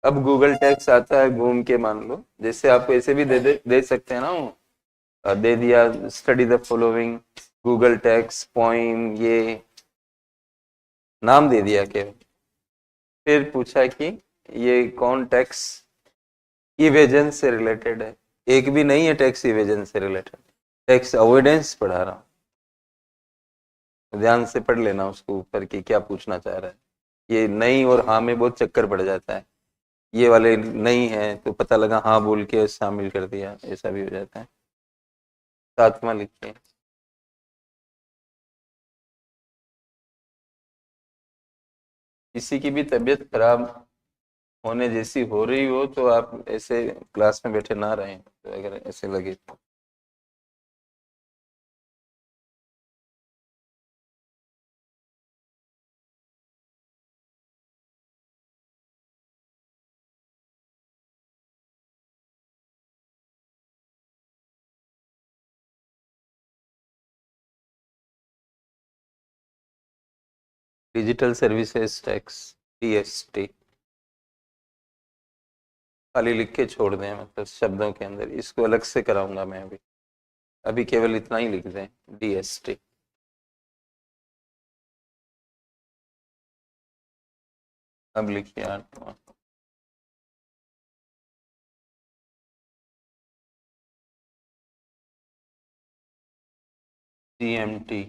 अब गूगल टैक्स आता है घूम के, मान लो जैसे आपको ऐसे भी दे सकते हैं ना वो, दे दिया study the following Google tax poem, ये नाम दे दिया केवल। फिर पूछा कि ये कौन टैक्स इवेजन से रिलेटेड है। एक भी नहीं है टैक्स इवेजन से रिलेटेड, टैक्स अवॉइडेंस पढ़ा रहा हूँ। ध्यान से पढ़ लेना उसको ऊपर की क्या पूछना चाह रहा है। ये नहीं और हाँ में बहुत चक्कर पड़ जाता है, ये वाले नहीं है तो पता लगा हाँ बोल के शामिल कर दिया, ऐसा भी हो जाता है। 7वां लिखिए। किसी की भी तबीयत खराब होने जैसी हो रही हो तो आप ऐसे क्लास में बैठे ना रहें, तो अगर ऐसे लगे तो। Digital services tax, DST। खाली लिख के छोड़ दें, मतलब शब्दों के अंदर, इसको अलग से कराऊंगा मैं अभी। अभी केवल इतना ही लिख दें, DST। अब लिखिए 8वां। GMT।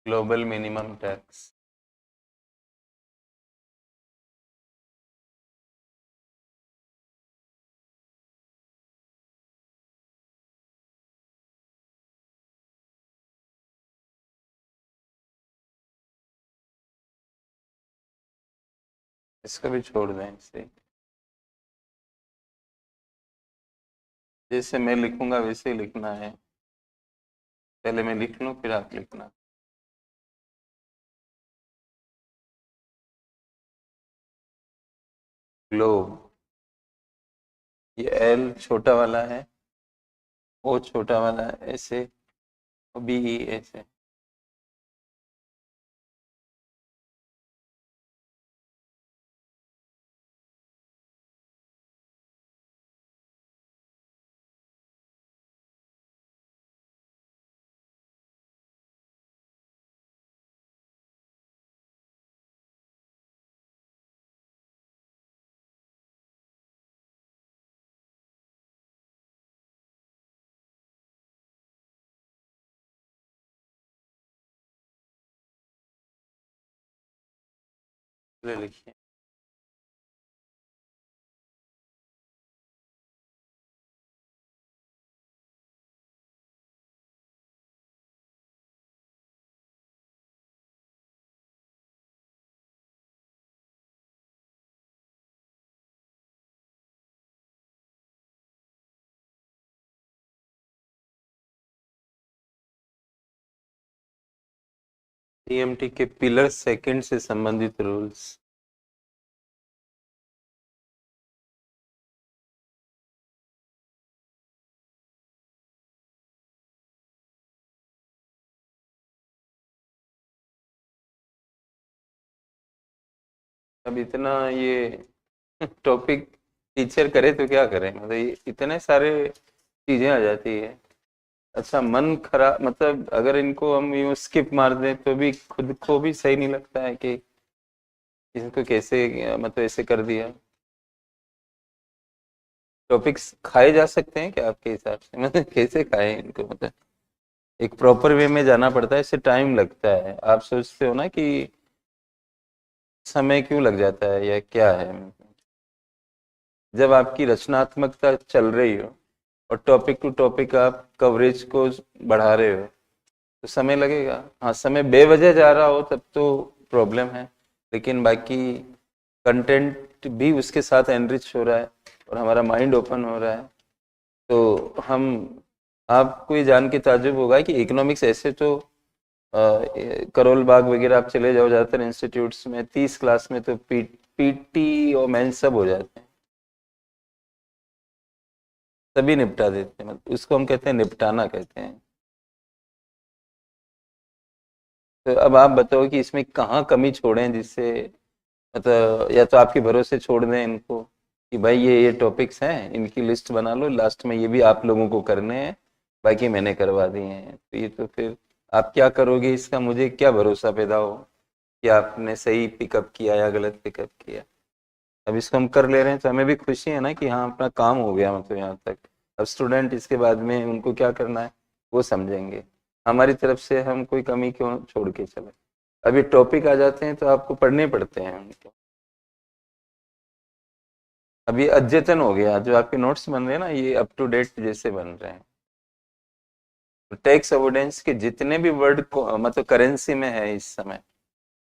Global minimum tax. इसको भी छोड़ दें इसे, जैसे मैं लिखूंगा वैसे ही लिखना है। पहले मैं लिख लूं फिर आप लिखना। ग्लोब, ये एल छोटा वाला है, ओ छोटा वाला है ऐसे, बी ई ऐसे। ले लिखिए। टीएमटी के पिलर सेकंड से संबंधित रूल्स। अब इतना ये टॉपिक टीचर करे तो क्या करें, मतलब ये इतने सारे चीजें आ जाती है। अच्छा मन खराब, मतलब अगर इनको हम यूं स्किप मार दें तो भी खुद को भी सही नहीं लगता है कि इसको कैसे मतलब ऐसे कर दिया। टॉपिक्स खाए जा सकते हैं क्या आपके हिसाब से? मतलब कैसे खाएं इनको, मतलब एक प्रॉपर वे में जाना पड़ता है, इससे टाइम लगता है। आप सोचते हो ना कि समय क्यों लग जाता है या क्या है? जब आपकी रचनात्मकता चल रही हो और टॉपिक टू टॉपिक आप कवरेज को बढ़ा रहे हो तो समय लगेगा। हाँ, समय बेवजह जा रहा हो तब तो प्रॉब्लम है, लेकिन बाकी कंटेंट भी उसके साथ एनरिच हो रहा है और हमारा माइंड ओपन हो रहा है तो हम, आपको ये जान के ताज्जुब होगा कि इकोनॉमिक्स ऐसे तो करोल बाग वगैरह आप चले जाओ, ज़्यादातर इंस्टीट्यूट्स में 30 क्लास में तो पीटी और मेंस सब हो जाते हैं, सभी निपटा देते हैं। मतलब उसको हम कहते हैं निपटाना कहते हैं। तो अब आप बताओ कि इसमें कहाँ कमी छोड़ें जिससे, मतलब या तो आपके भरोसे छोड़ दें इनको कि भाई ये टॉपिक्स हैं, इनकी लिस्ट बना लो, लास्ट में ये भी आप लोगों को करने हैं, बाकी मैंने करवा दिए हैं। तो ये तो फिर आप क्या करोगे इसका मुझे क्या भरोसा पैदा हो कि आपने सही पिकअप किया या गलत पिकअप किया। अब इसको हम कर ले रहे हैं तो हमें भी खुशी है ना कि हाँ अपना काम हो गया, मतलब यहाँ तक। अब स्टूडेंट इसके बाद में उनको क्या करना है वो समझेंगे। हमारी तरफ से हम कोई कमी क्यों छोड़ के चले। अभी टॉपिक आ जाते हैं तो आपको पढ़ने पड़ते हैं उनको। अब ये अद्यतन हो गया, जो आपके नोट्स बन रहे हैं ना ये अप टू डेट जैसे बन रहे हैं। टैक्स अवॉइडेंस के जितने भी वर्ड को मतलब करेंसी में है इस समय,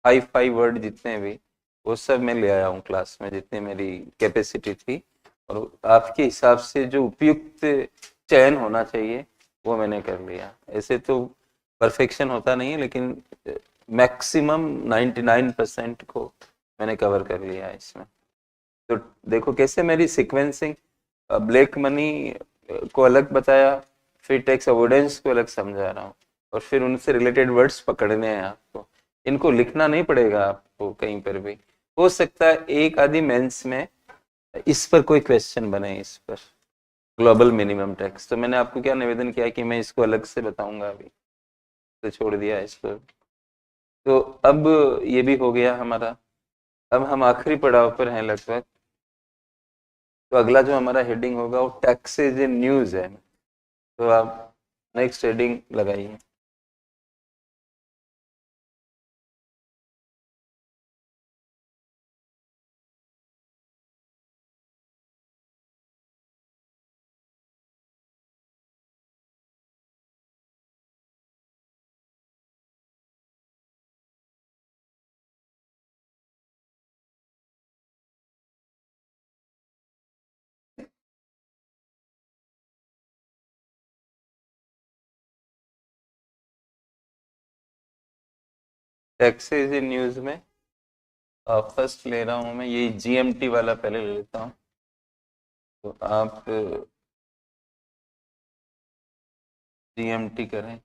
हाई फाई वर्ड जितने भी, वो सब मैं ले आया हूँ क्लास में, जितनी मेरी कैपेसिटी थी। और आपके हिसाब से जो उपयुक्त चयन होना चाहिए वो मैंने कर लिया। ऐसे तो परफेक्शन होता नहीं है, लेकिन मैक्सिमम 99% को मैंने कवर कर लिया है इसमें। तो देखो कैसे मेरी सीक्वेंसिंग, ब्लैक मनी को अलग बताया, फिर टैक्स अवॉइडेंस को अलग समझा रहा हूँ, और फिर उनसे रिलेटेड वर्ड्स पकड़ने हैं आपको। इनको लिखना नहीं पड़ेगा आपको कहीं पर भी। हो सकता है एक आधी मेंस में इस पर कोई क्वेश्चन बने, इस पर ग्लोबल मिनिमम टैक्स, तो मैंने आपको क्या निवेदन किया कि मैं इसको अलग से बताऊंगा, अभी तो छोड़ दिया इसको। तो अब ये भी हो गया हमारा। अब हम आखिरी पड़ाव पर हैं लगभग। तो अगला जो हमारा हेडिंग होगा वो टैक्सेज इन न्यूज है। तो आप नेक्स्ट हेडिंग लगाइए। टैक्सेस इन न्यूज में फर्स्ट ले रहा हूँ मैं, ये जीएमटी वाला पहले ले लेता हूँ। तो आप जीएमटी करें।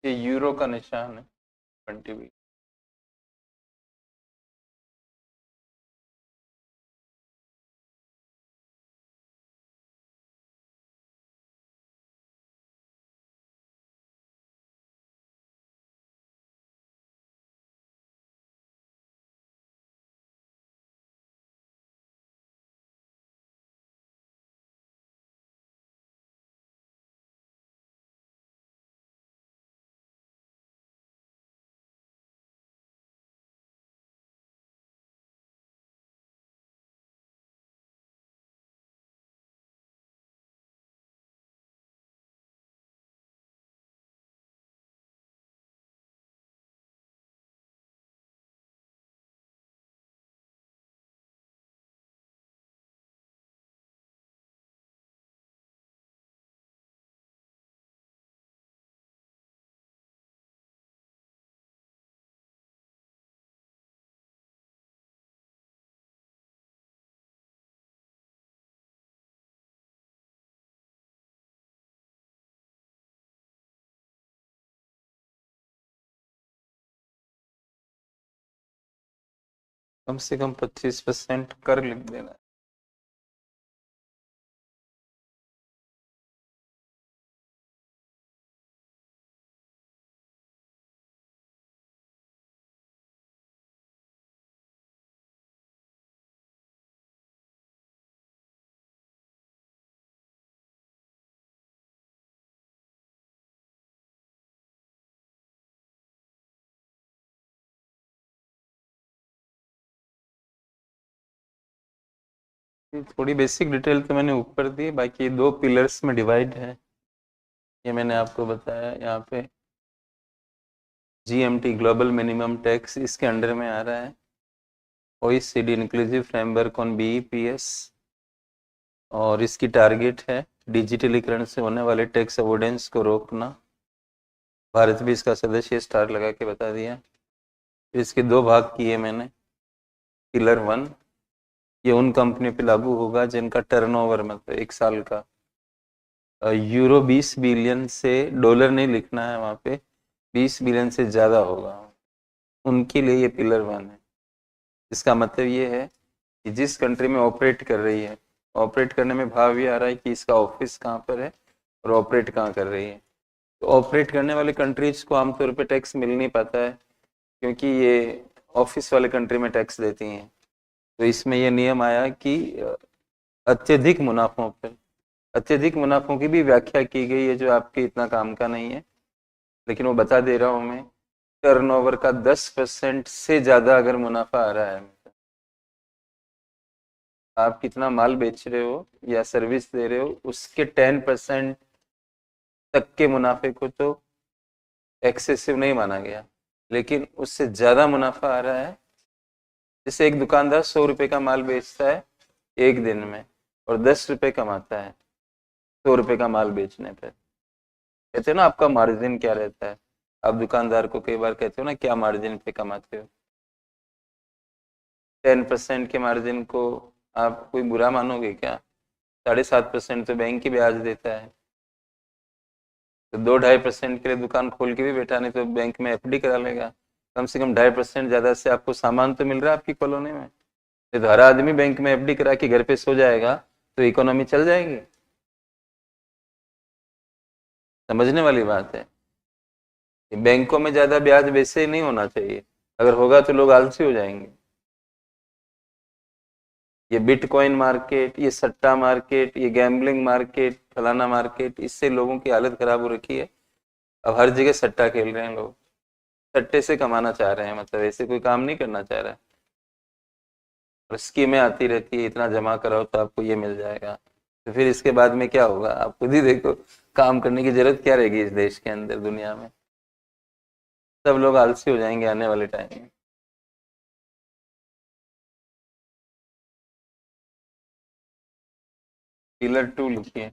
ये यूरो का निशान है 20। कम से कम 25% कर लिख देना। थोड़ी बेसिक डिटेल तो मैंने ऊपर दी, बाकी 2 पिलर्स में डिवाइड है, ये मैंने आपको बताया। यहाँ पे GMT ग्लोबल मिनिमम टैक्स इसके अंडर में आ रहा है। OECD inclusive framework on BEPS, और इसकी टारगेट है डिजिटलीकरण से होने वाले टैक्स अवॉइडेंस को रोकना। भारत भी इसका सदस्य, स्टार लगा के बता दिया। इसके 2 भाग किए मैंने। पिलर 1, ये उन कंपनियों पे लागू होगा जिनका टर्नओवर मतलब 1 साल का यूरो 20 बिलियन से, डॉलर नहीं लिखना है वहाँ पे, 20 बिलियन से ज़्यादा होगा, उनके लिए ये पिलर 1 है। इसका मतलब ये है कि जिस कंट्री में ऑपरेट कर रही है, ऑपरेट करने में भाव ये आ रहा है कि इसका ऑफिस कहाँ पर है और ऑपरेट कहाँ कर रही है। तो ऑपरेट करने वाले कंट्रीज को आमतौर पे टैक्स मिल नहीं पाता है, क्योंकि ये ऑफिस वाले कंट्री में टैक्स देती हैं। तो इसमें यह नियम आया कि अत्यधिक मुनाफों पर, अत्यधिक मुनाफों की भी व्याख्या की गई है जो आपके इतना काम का नहीं है, लेकिन वो बता दे रहा हूँ मैं। टर्नओवर का 10% से ज्यादा अगर मुनाफा आ रहा है, आप कितना माल बेच रहे हो या सर्विस दे रहे हो, उसके 10% तक के मुनाफे को तो एक्सेसिव नहीं माना गया। लेकिन उससे ज्यादा मुनाफा आ रहा है, जैसे एक दुकानदार 100 रुपए का माल बेचता है एक दिन में और 10 रुपए कमाता है 100 रुपए का माल बेचने पे। कहते हो ना आपका मार्जिन क्या रहता है, आप दुकानदार को कई बार कहते हो ना क्या मार्जिन पे कमाते हो। 10% के मार्जिन को आप कोई बुरा मानोगे क्या? 7.5% तो बैंक ही ब्याज देता है। तो 2-2.5% के लिए दुकान खोल के भी बैठा, नहीं तो बैंक में FD करा लेगा। कम से कम 2.5% ज्यादा से आपको सामान तो मिल रहा है आपकी कॉलोनी में। तो हर आदमी बैंक में FD करा के घर पे सो जाएगा तो इकोनॉमी चल जाएगी। समझने वाली बात है। बैंकों में ज्यादा ब्याज वैसे ही नहीं होना चाहिए, अगर होगा तो लोग आलसी हो जाएंगे। ये बिटकॉइन मार्केट, ये सट्टा मार्केट, ये गैम्बलिंग मार्केट, फलाना मार्केट, इससे लोगों की हालत खराब हो रखी है। अब हर जगह सट्टा खेल रहे हैं लोग, सट्टे से कमाना चाह रहे हैं, मतलब ऐसे कोई काम नहीं करना चाह रहा है। और स्कीमें आती रहती है, इतना जमा कराओ तो आपको ये मिल जाएगा। तो फिर इसके बाद में क्या होगा आप खुद ही देखो, काम करने की जरूरत क्या रहेगी इस देश के अंदर, दुनिया में। सब लोग आलसी हो जाएंगे आने वाले टाइम में। पिलर 2 लिखिए।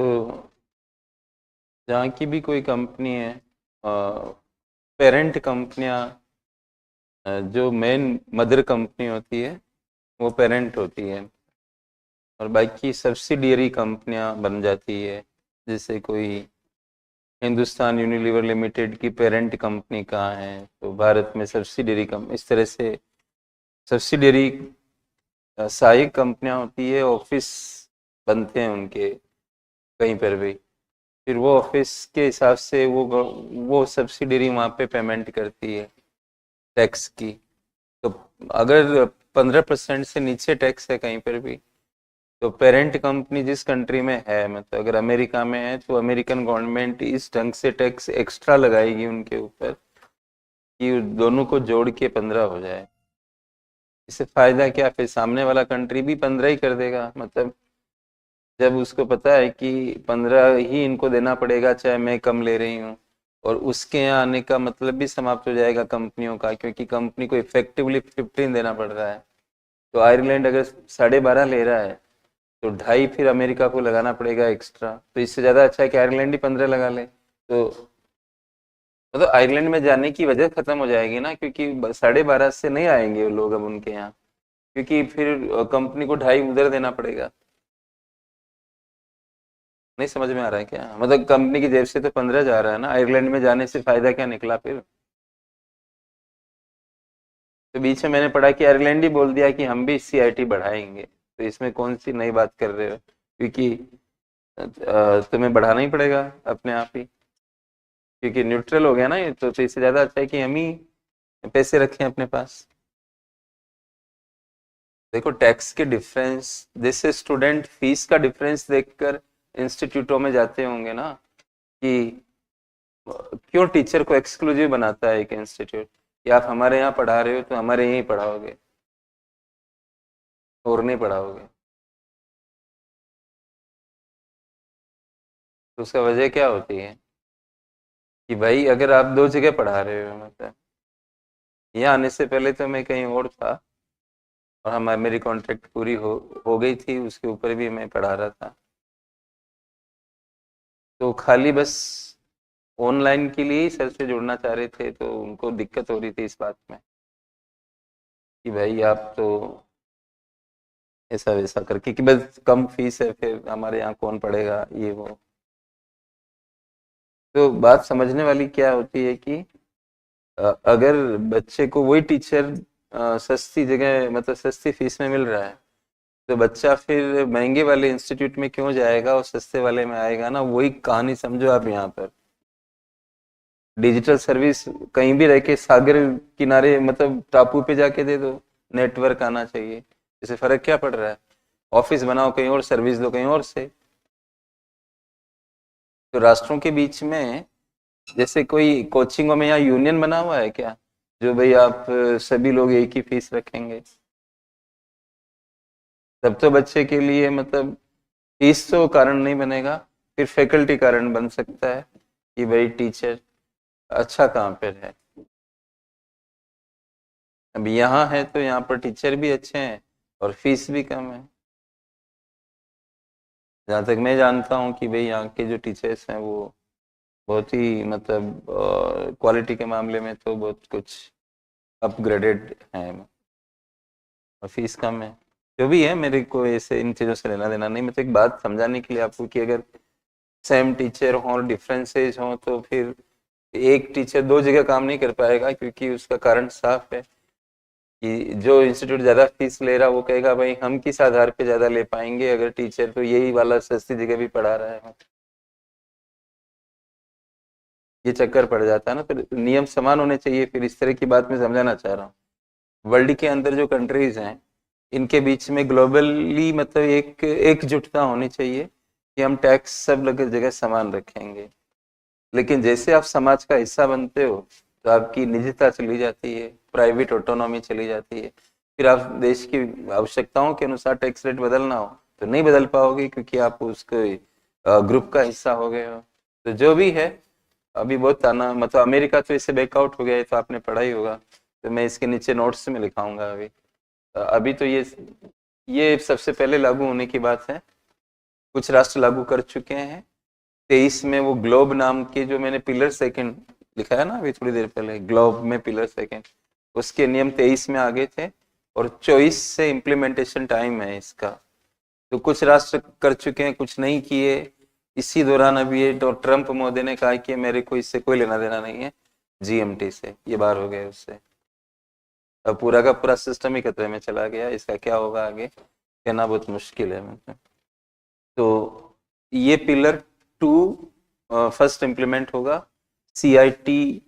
तो जहाँ की भी कोई कंपनी है, पेरेंट कंपनियां, जो मेन मदर कंपनी होती है वो पेरेंट होती है, और बाकी सब्सिडियरी कंपनियां बन जाती है। जैसे कोई हिंदुस्तान यूनिलीवर लिमिटेड की पेरेंट कंपनी कहाँ है, तो भारत में सब्सिडियरी कंपनी, इस तरह से सब्सिडियरी सहायक कंपनियां होती है, ऑफिस बनते हैं उनके कहीं पर भी। फिर वो ऑफिस के हिसाब से वो सब्सिडियरी वहाँ पे पेमेंट करती है टैक्स की। तो अगर 15% से नीचे टैक्स है कहीं पर भी, तो पेरेंट कंपनी जिस कंट्री में है, मतलब अगर अमेरिका में है तो अमेरिकन गवर्नमेंट इस ढंग से टैक्स एक्स्ट्रा लगाएगी उनके ऊपर कि दोनों को जोड़ के 15 हो जाए। इससे फायदा क्या, फिर सामने वाला कंट्री भी 15 ही कर देगा। मतलब जब उसको पता है कि 15 ही इनको देना पड़ेगा चाहे मैं कम ले रही हूँ, और उसके यहाँ आने का मतलब भी समाप्त हो जाएगा कंपनियों का, क्योंकि कंपनी को इफेक्टिवली 15 देना पड़ रहा है। तो आयरलैंड अगर 12.5 ले रहा है तो 2.5 फिर अमेरिका को लगाना पड़ेगा एक्स्ट्रा। तो इससे ज्यादा अच्छा है कि आयरलैंड ही 15 लगा ले। तो मतलब आयरलैंड में जाने की वजह खत्म हो जाएगी ना, क्योंकि 12.5 से नहीं आएंगे वो लोग अब उनके यहाँ, क्योंकि फिर कंपनी को 2.5 उधर देना पड़ेगा। नहीं समझ में आ रहा है क्या? मतलब कंपनी की जेब से तो 15 जा रहा है ना, आयरलैंड में जाने से फायदा क्या निकला फिर? तो बीच में मैंने पढ़ा कि आयरलैंड ही बोल दिया कि हम भी सीआईटी बढ़ाएंगे, तो इसमें कौन सी नई बात कर रहे हो? क्योंकि तुम्हें बढ़ाना ही पड़ेगा अपने आप ही, क्योंकि न्यूट्रल हो गया ना ये तो इससे ज्यादा अच्छा है कि हम ही पैसे रखें अपने पास। देखो टैक्स के डिफरेंस, जैसे स्टूडेंट फीस का डिफरेंस देखकर इंस्टीट्यूटों में जाते होंगे ना, कि क्यों टीचर को एक्सक्लूसिव बनाता है एक इंस्टीट्यूट, कि आप हमारे यहाँ पढ़ा रहे हो तो हमारे यहीं पढ़ाओगे और नहीं पढ़ाओगे। तो उसका वजह क्या होती है कि भाई अगर आप दो जगह पढ़ा रहे हो, मतलब यहाँ आने से पहले तो मैं कहीं और था, और मेरी कॉन्ट्रैक्ट पूरी हो गई थी, उसके ऊपर भी मैं पढ़ा रहा था। तो खाली बस ऑनलाइन के लिए ही सर से जुड़ना चाह रहे थे, तो उनको दिक्कत हो रही थी इस बात में कि भाई आप तो ऐसा वैसा करके कि बस कम फीस है, फिर हमारे यहाँ कौन पढ़ेगा ये वो। तो बात समझने वाली क्या होती है कि अगर बच्चे को वही टीचर सस्ती जगह, मतलब सस्ती फीस में मिल रहा है, तो बच्चा फिर महंगे वाले इंस्टीट्यूट में क्यों जाएगा और सस्ते वाले में आएगा ना। वही कहानी समझो आप यहाँ पर। डिजिटल सर्विस कहीं भी रह के सागर किनारे, मतलब टापू पे जाके दे दो, नेटवर्क आना चाहिए। इससे फर्क क्या पड़ रहा है? ऑफिस बनाओ कहीं और, सर्विस दो कहीं और से। तो राष्ट्रों के बीच में जैसे कोई कोचिंगों में यहाँ यूनियन बना हुआ है क्या, जो भाई आप सभी लोग एक ही फीस रखेंगे? तब तो बच्चे के लिए मतलब फीस तो कारण नहीं बनेगा, फिर फैकल्टी कारण बन सकता है कि भाई टीचर अच्छा कहाँ पर है। अब यहाँ है तो यहाँ पर टीचर भी अच्छे हैं और फीस भी कम है। जहाँ तक मैं जानता हूँ कि भाई यहाँ के जो टीचर्स हैं वो बहुत ही मतलब क्वालिटी के मामले में तो बहुत कुछ अपग्रेडेड हैं, और फीस कम है। जो भी है, मेरे को ऐसे इन चीज़ों से लेना देना नहीं। मैं तो एक बात समझाने के लिए आपको कि अगर सेम टीचर हो और डिफरेंसेज हो, तो फिर एक टीचर दो जगह काम नहीं कर पाएगा, क्योंकि उसका कारण साफ है कि जो इंस्टीट्यूट ज्यादा फीस ले रहा है वो कहेगा भाई हम किस आधार पे ज्यादा ले पाएंगे, अगर टीचर तो यही वाला सस्ती जगह भी पढ़ा रहा है। ये चक्कर पड़ जाता है ना, फिर नियम समान होने चाहिए। फिर इस तरह की बात मैं समझाना चाह रहा हूँ। वर्ल्ड के अंदर जो कंट्रीज हैं, इनके बीच में ग्लोबली मतलब एक एकजुटता होनी चाहिए कि हम टैक्स सब जगह समान रखेंगे। लेकिन जैसे आप समाज का हिस्सा बनते हो तो आपकी निजता चली जाती है, प्राइवेट ऑटोनॉमी चली जाती है। फिर आप देश की आवश्यकताओं के अनुसार टैक्स रेट बदलना हो तो नहीं बदल पाओगे, क्योंकि आप उसके ग्रुप का हिस्सा हो गए हो। तो जो भी है, अभी बहुत ताना, मतलब अमेरिका तो इससे बैकआउट हो गया है, तो आपने पढ़ा ही होगा। तो मैं इसके नीचे नोट्स में लिखाऊंगा अभी। अभी तो ये सबसे पहले लागू होने की बात है। कुछ राष्ट्र लागू कर चुके हैं। 23 में वो ग्लोब नाम के, जो मैंने पिलर सेकंड लिखा है ना अभी थोड़ी देर पहले, ग्लोब में पिलर सेकंड, उसके नियम 23 में आ गए थे और 24 से इम्प्लीमेंटेशन टाइम है इसका। तो कुछ राष्ट्र कर चुके हैं, कुछ नहीं किए। इसी दौरान अभी ये ट्रम्प महोदय ने कहा कि मेरे को इससे कोई लेना देना नहीं है, जीएमटी से, ये बाहर हो गए उससे। अब पूरा का पूरा सिस्टम ही खतरे में चला गया, इसका क्या होगा आगे कहना बहुत मुश्किल है मतलब। तो ये पिलर 2 फर्स्ट इम्प्लीमेंट होगा। सीआईटी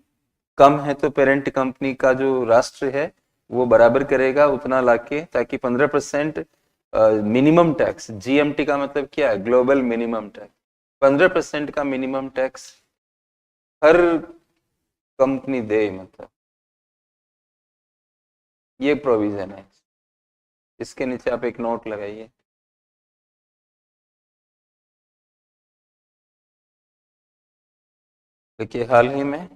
कम है तो पेरेंट कंपनी का जो राष्ट्र है वो बराबर करेगा उतना लाके, ताकि 15% मिनिमम टैक्स, जीएमटी का मतलब क्या है, ग्लोबल मिनिमम टैक्स, 15% का मिनिमम टैक्स हर कंपनी दे, मतलब ये प्रोविजन है। इसके नीचे आप एक नोट लगाइए। देखिए हाल ही में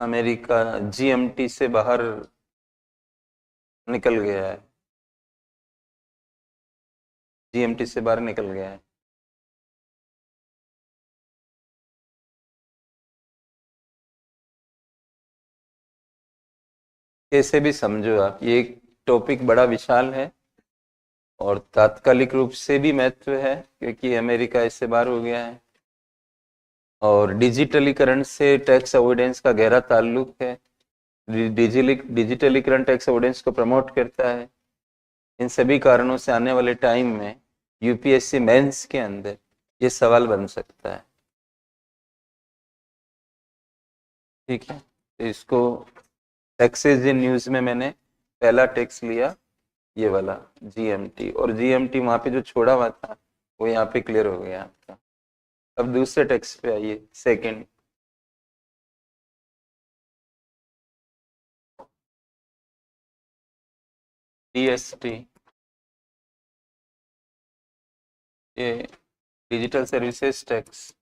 अमेरिका जीएमटी से बाहर निकल गया है, जीएमटी से बाहर निकल गया है। कैसे भी समझो आप, ये एक टॉपिक बड़ा विशाल है और तात्कालिक रूप से भी महत्व है क्योंकि अमेरिका इससे बाहर हो गया है, और डिजिटलीकरण से टैक्स अवॉइडेंस का गहरा ताल्लुक है। डिजिटलीकरण टैक्स अवॉइडेंस को प्रमोट करता है। इन सभी कारणों से आने वाले टाइम में यूपीएससी मेंस के अंदर ये सवाल बन सकता है। ठीक है, तो इसको टैक्सेस इन न्यूज में मैंने पहला टैक्स लिया ये वाला जीएमटी, और जीएमटी वहां पे जो छोड़ा हुआ था वो यहाँ पे क्लियर हो गया आपका। अब दूसरे टैक्स पे आइए, सेकंड, डीएसटी, ये डिजिटल सर्विसेज टैक्स।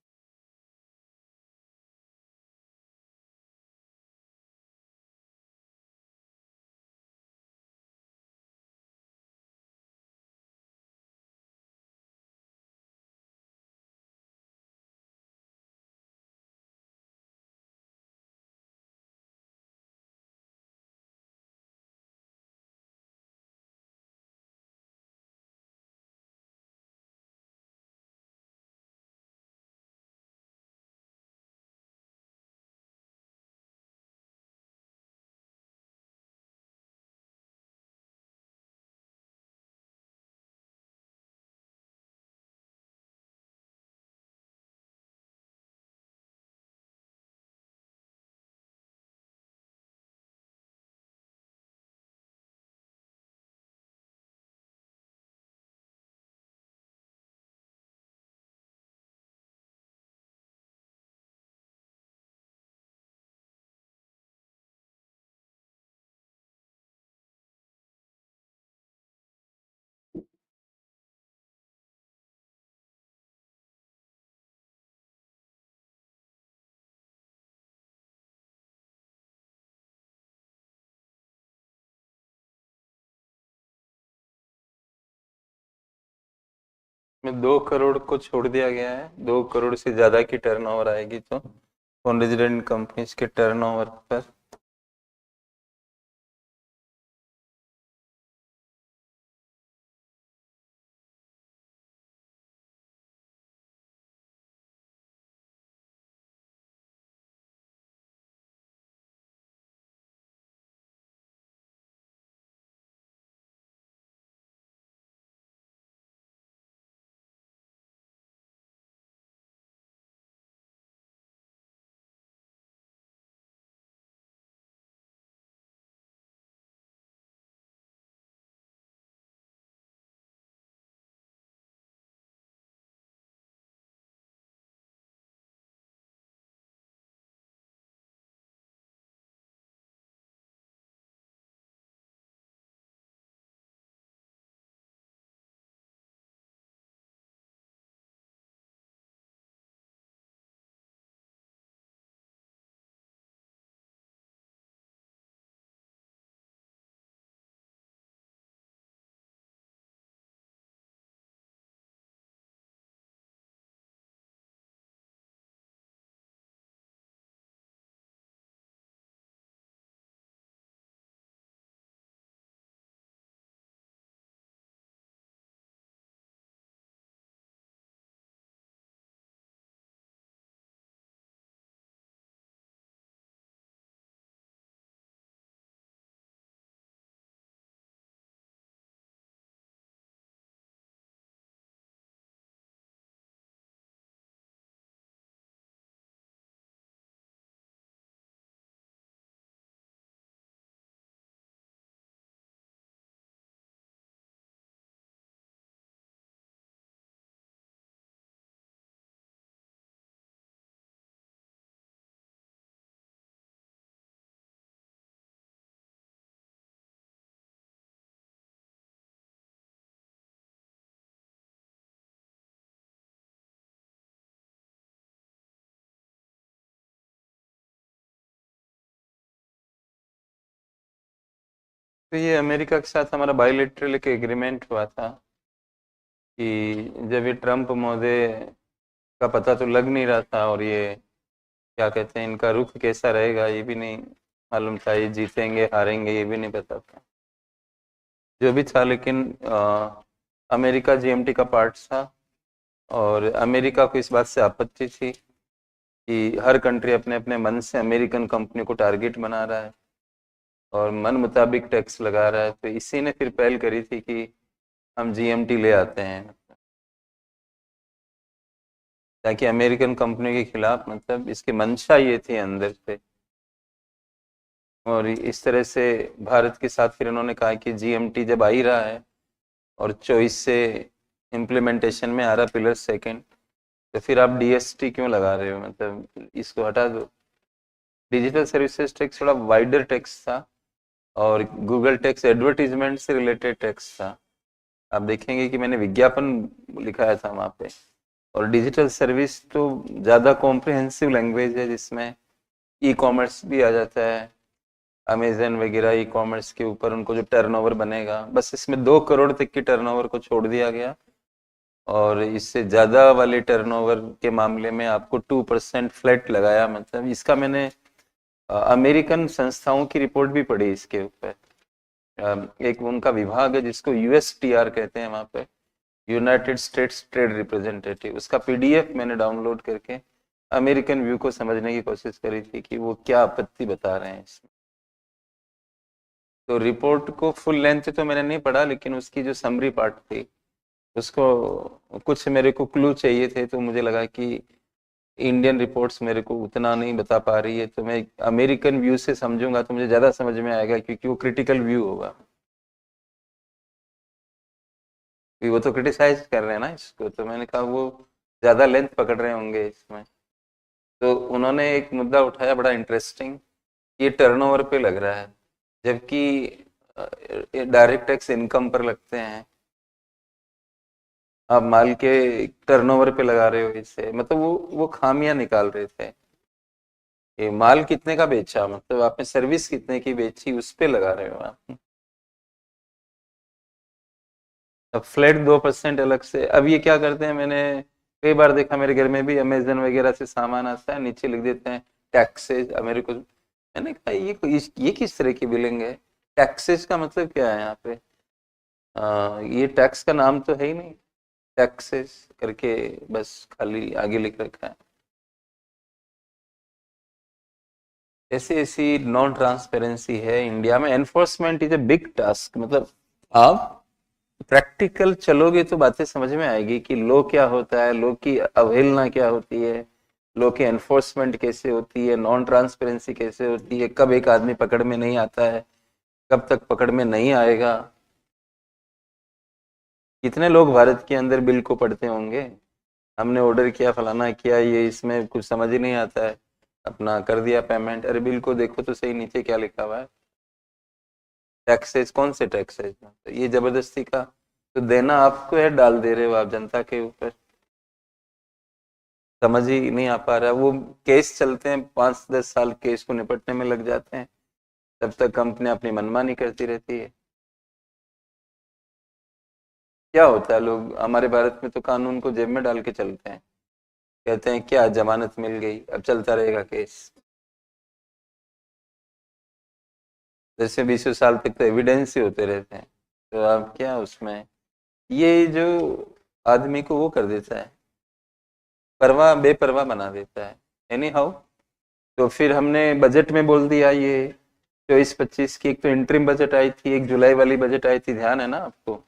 में 2 करोड़ को छोड़ दिया गया है, 2 करोड़ से ज्यादा की टर्नओवर आएगी तो नॉन रेजिडेंट कंपनीज के टर्नओवर पर तो ये अमेरिका के साथ हमारा बायलैटरल एक एग्रीमेंट हुआ था कि जब ये ट्रम्प महोदय का पता तो लग नहीं रहा था, और ये क्या कहते हैं, इनका रुख कैसा रहेगा ये भी नहीं मालूम था, ये जीतेंगे हारेंगे ये भी नहीं पता था, जो भी था। लेकिन अमेरिका जीएमटी का पार्ट था, और अमेरिका को इस बात से आपत्ति थी कि हर कंट्री अपने अपने मन से अमेरिकन कंपनी को टारगेट बना रहा है और मन मुताबिक टैक्स लगा रहा है। तो इसी ने फिर पहल करी थी कि हम जीएमटी ले आते हैं, ताकि अमेरिकन कंपनी के खिलाफ, मतलब इसकी मंशा ये थी अंदर से। और इस तरह से भारत के साथ फिर उन्होंने कहा कि जीएमटी जब आ ही रहा है और चॉइस से इम्प्लीमेंटेशन में आ रहा पिलर सेकंड, तो फिर आप डीएसटी क्यों लगा रहे हो, मतलब इसको हटा दो। डिजिटल सर्विसेज टैक्स थोड़ा वाइडर टैक्स था, और गूगल टैक्स एडवर्टीजमेंट से रिलेटेड टैक्स था। आप देखेंगे कि मैंने विज्ञापन लिखाया था वहाँ पे। और डिजिटल सर्विस तो ज़्यादा कॉम्प्रिहेंसिव लैंग्वेज है, जिसमें ई कॉमर्स भी आ जाता है, अमेजन वगैरह ई कॉमर्स के ऊपर उनको जो टर्नओवर बनेगा, बस इसमें 2 करोड़ तक की टर्नओवर को छोड़ दिया गया, और इससे ज़्यादा वाले टर्नओवर के मामले में आपको 2% फ्लैट लगाया। मतलब इसका मैंने अमेरिकन संस्थाओं की रिपोर्ट भी पढ़ी इसके ऊपर। एक उनका विभाग है जिसको यूएसटीआर कहते हैं वहाँ पे, यूनाइटेड स्टेट्स ट्रेड रिप्रेजेंटेटिव, उसका पीडीएफ मैंने डाउनलोड करके अमेरिकन व्यू को समझने की कोशिश करी थी कि वो क्या आपत्ति बता रहे हैं इसमें। तो रिपोर्ट को फुल लेंथ तो मैंने नहीं पढ़ा, लेकिन उसकी जो समरी पार्ट थी उसको कुछ मेरे को क्लू चाहिए थे, तो मुझे लगा कि इंडियन रिपोर्ट्स मेरे को उतना नहीं बता पा रही है, तो मैं अमेरिकन व्यू से समझूंगा तो मुझे ज़्यादा समझ में आएगा, क्योंकि वो क्रिटिकल व्यू होगा। वो तो क्रिटिसाइज कर रहे हैं ना इसको, तो मैंने कहा वो ज़्यादा लेंथ पकड़ रहे होंगे इसमें। तो उन्होंने एक मुद्दा उठाया बड़ा इंटरेस्टिंग, ये टर्नओवर पे लग रहा है, जबकि डायरेक्ट टैक्स इनकम पर लगते हैं। आप माल के टर्नओवर पे लगा रहे हो इसे, मतलब वो खामियां निकाल रहे थे। ये माल कितने का बेचा, मतलब आपने सर्विस कितने की बेची, उस पे लगा रहे हो आप। अब फ्लैट 2% अलग से, अब ये क्या करते हैं, मैंने कई बार देखा, मेरे घर में भी अमेजन वगैरह से सामान आता है, नीचे लिख देते हैं टैक्सेज अमेरिका। मैंने कहा ये किस तरह की बिलिंग है, टैक्सेज का मतलब क्या है यहाँ पे। ये टैक्स का नाम तो है ही नहीं, टैक्सेस करके बस खाली आगे लिख रखा है। ऐसी ऐसी नॉन ट्रांसपेरेंसी है इंडिया में। Enforcement is a big task, मतलब आप प्रैक्टिकल चलोगे तो बातें समझ में आएगी कि लॉ क्या होता है, लॉ की अवहेलना क्या होती है, लॉ की एनफोर्समेंट कैसे होती है, नॉन ट्रांसपेरेंसी कैसे होती है, कब एक आदमी पकड़ में नहीं आता है, कब तक पकड़ में नहीं आएगा। कितने लोग भारत के अंदर बिल को पढ़ते होंगे, हमने ऑर्डर किया फलाना किया, ये इसमें कुछ समझ ही नहीं आता है, अपना कर दिया पेमेंट, अरे बिल को देखो तो सही नीचे क्या लिखा हुआ है। टैक्सेस कौन से टैक्सेस, ये जबरदस्ती का तो देना आपको है, डाल दे रहे हो आप जनता के ऊपर। समझ ही नहीं आ पा रहा, वो केस चलते हैं 5-10 साल, केस को निपटने में लग जाते हैं, तब तक कंपनी अपनी मनमानी करती रहती है। क्या होता है, लोग हमारे भारत में तो कानून को जेब में डाल के चलते हैं, कहते हैं क्या जमानत मिल गई, अब चलता रहेगा केस। जैसे 20 साल तक तो एविडेंस ही होते रहते हैं, तो आप क्या उसमें, ये जो आदमी को वो कर देता है, परवाह बेपरवाह बना देता है। एनी हाउ, तो फिर हमने बजट में बोल दिया ये 24-25 की, एक तो इंटरिम बजट आई थी, एक जुलाई वाली बजट आई थी, ध्यान है ना आपको,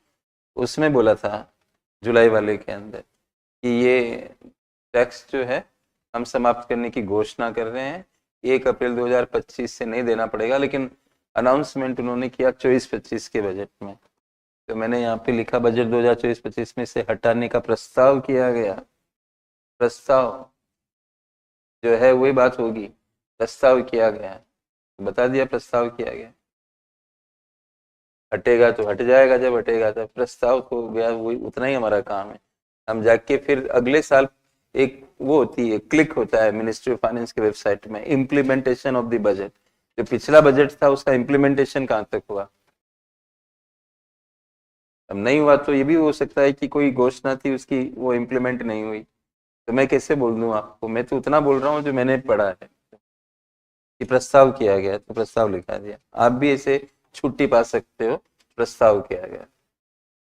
उसमें बोला था जुलाई वाले के अंदर कि ये टैक्स जो है हम समाप्त करने की घोषणा कर रहे हैं, 1 अप्रैल 2025 से नहीं देना पड़ेगा, लेकिन अनाउंसमेंट उन्होंने किया 24-25 के बजट में। तो मैंने यहाँ पे लिखा बजट 2024-25 में से हटाने का प्रस्ताव किया गया। प्रस्ताव जो है वही बात होगी, प्रस्ताव किया गया, बता दिया प्रस्ताव किया गया, हटेगा तो हट जाएगा, जब हटेगा तब प्रस्ताव तो गया, वही उतना ही हमारा काम है। हम जाके फिर अगले साल एक वो होती है, क्लिक होता है मिनिस्ट्री ऑफ फाइनेंस के वेबसाइट में, इम्प्लीमेंटेशन ऑफ द बजट, जो पिछला बजट था उसका इम्प्लीमेंटेशन कहाँ तक हुआ, अब नहीं हुआ तो ये भी हो सकता है कि कोई घोषणा थी उसकी वो इम्प्लीमेंट नहीं हुई, तो मैं कैसे बोल दूं आपको? मैं तो उतना बोल रहा हूँ जो मैंने पढ़ा है कि प्रस्ताव किया गया तो प्रस्ताव लिखा दिया। आप भी ऐसे छुट्टी पा सकते हो, प्रस्ताव किया गया।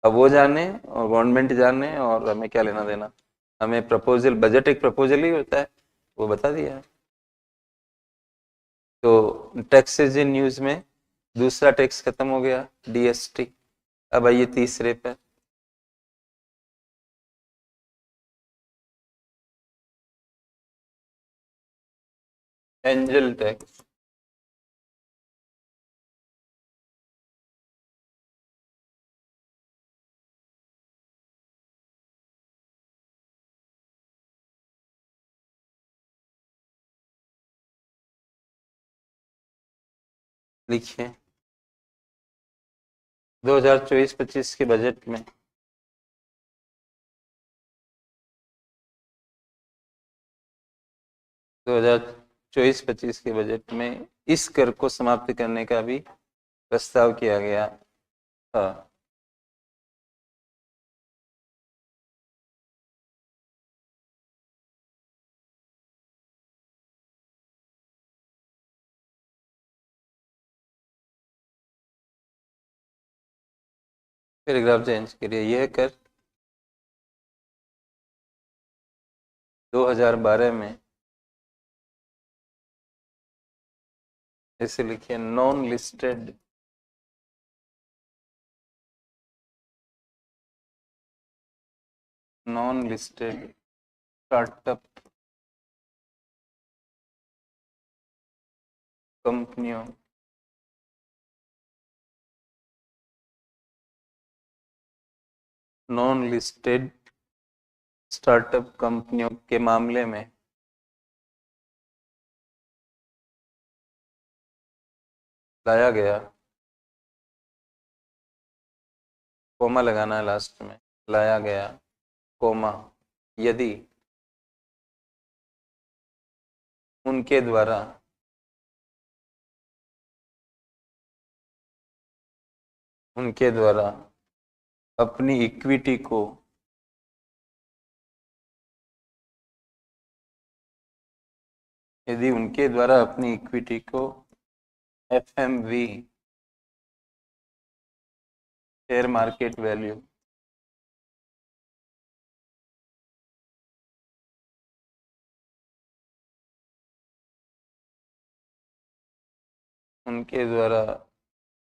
अब वो जाने और गवर्नमेंट जाने, और हमें क्या लेना देना। हमें प्रपोजल, बजट एक प्रपोजल ही होता है, वो बता दिया है। तो टैक्सेज इन न्यूज में दूसरा टैक्स खत्म हो गया, डीएसटी। अब आइए तीसरे पे, एंजल टैक्स। लिखिए 2024-25 के बजट में 2024-25 के बजट में इस कर को समाप्त करने का भी प्रस्ताव किया गया था। पैराग्राफ चेंज करिए, यह कर 2012 में, इसे लिखिए नॉन लिस्टेड स्टार्टअप कंपनियों नॉन लिस्टेड स्टार्टअप कंपनियों के मामले में लाया गया, कोमा लगाना है लास्ट में, लाया गया कोमा, यदि उनके द्वारा अपनी इक्विटी को एफएमवी शेयर मार्केट वैल्यू उनके द्वारा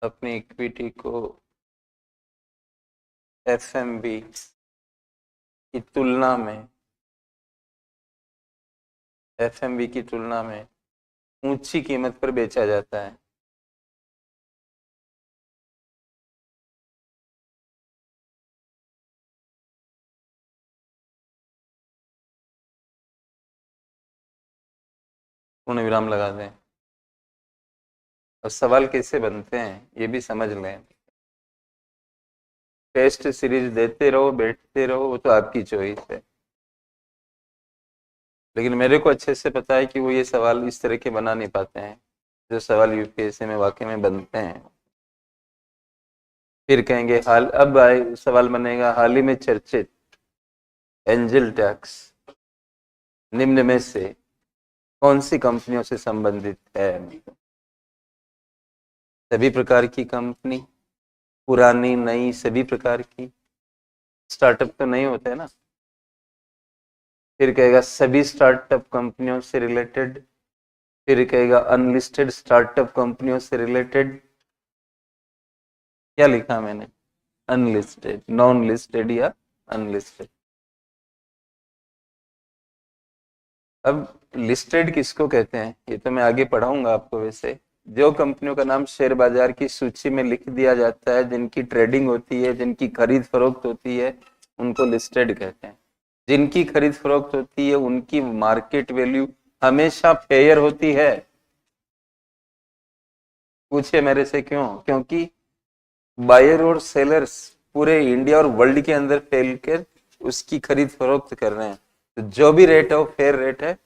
अपनी इक्विटी को एफएमवी की तुलना में ऊंची कीमत पर बेचा जाता है। पूर्ण विराम लगा दें। और सवाल कैसे बनते हैं ये भी समझ लें। टेस्ट सीरीज देते रहो, बैठते रहो, वो तो आपकी चॉइस है, लेकिन मेरे को अच्छे से पता है कि वो ये सवाल इस तरह के बना नहीं पाते हैं जो सवाल यूपीएससी में वाकई में बनते हैं। फिर कहेंगे हाल, अब आए सवाल बनेगा हाल ही में चर्चित एंजल टैक्स निम्न में से कौन सी कंपनियों से संबंधित है? सभी प्रकार की कंपनी, पुरानी नई सभी प्रकार की, स्टार्टअप तो नहीं होते ना। फिर कहेगा सभी स्टार्टअप कंपनियों से रिलेटेड, फिर कहेगा अनलिस्टेड स्टार्टअप कंपनियों से रिलेटेड। क्या लिखा मैंने? अनलिस्टेड, नॉन लिस्टेड या अनलिस्टेड। अब लिस्टेड किसको कहते हैं ये तो मैं आगे पढ़ाऊंगा आपको। वैसे जो कंपनियों का नाम शेयर बाजार की सूची में लिख दिया जाता है, जिनकी ट्रेडिंग होती है, जिनकी खरीद फरोख्त होती है, उनको लिस्टेड कहते हैं। जिनकी खरीद फरोख्त होती है उनकी मार्केट वैल्यू हमेशा फेयर होती है। पूछे मेरे से क्यों? क्योंकि बायर और सेलर्स पूरे इंडिया और वर्ल्ड के अंदर फैल कर उसकी खरीद फरोख्त कर रहे हैं, तो जो भी रेट है वो फेयर रेट है।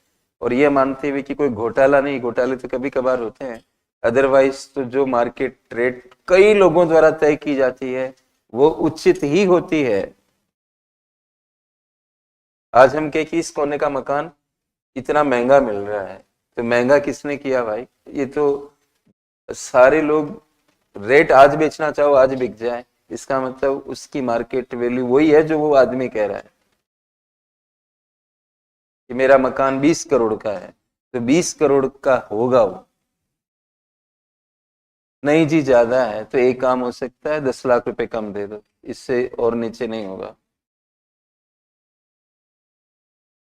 और ये मानते हुए कि कोई घोटाला नहीं, घोटाले तो कभी कभार होते हैं, अदरवाइज तो जो मार्केट रेट कई लोगों द्वारा तय की जाती है वो उचित ही होती है। आज हम कह कि इस कोने का मकान इतना महंगा मिल रहा है, तो महंगा किसने किया भाई? ये तो सारे लोग, रेट आज बेचना चाहो आज बिक जाए, इसका मतलब उसकी मार्केट वैल्यू वही है जो वो आदमी कह रहा है कि मेरा मकान 20 करोड़ का है, तो 20 करोड़ का होगा वो। नहीं जी ज्यादा है, तो एक काम हो सकता है 10 लाख रुपए कम दे दो, इससे और नीचे नहीं होगा।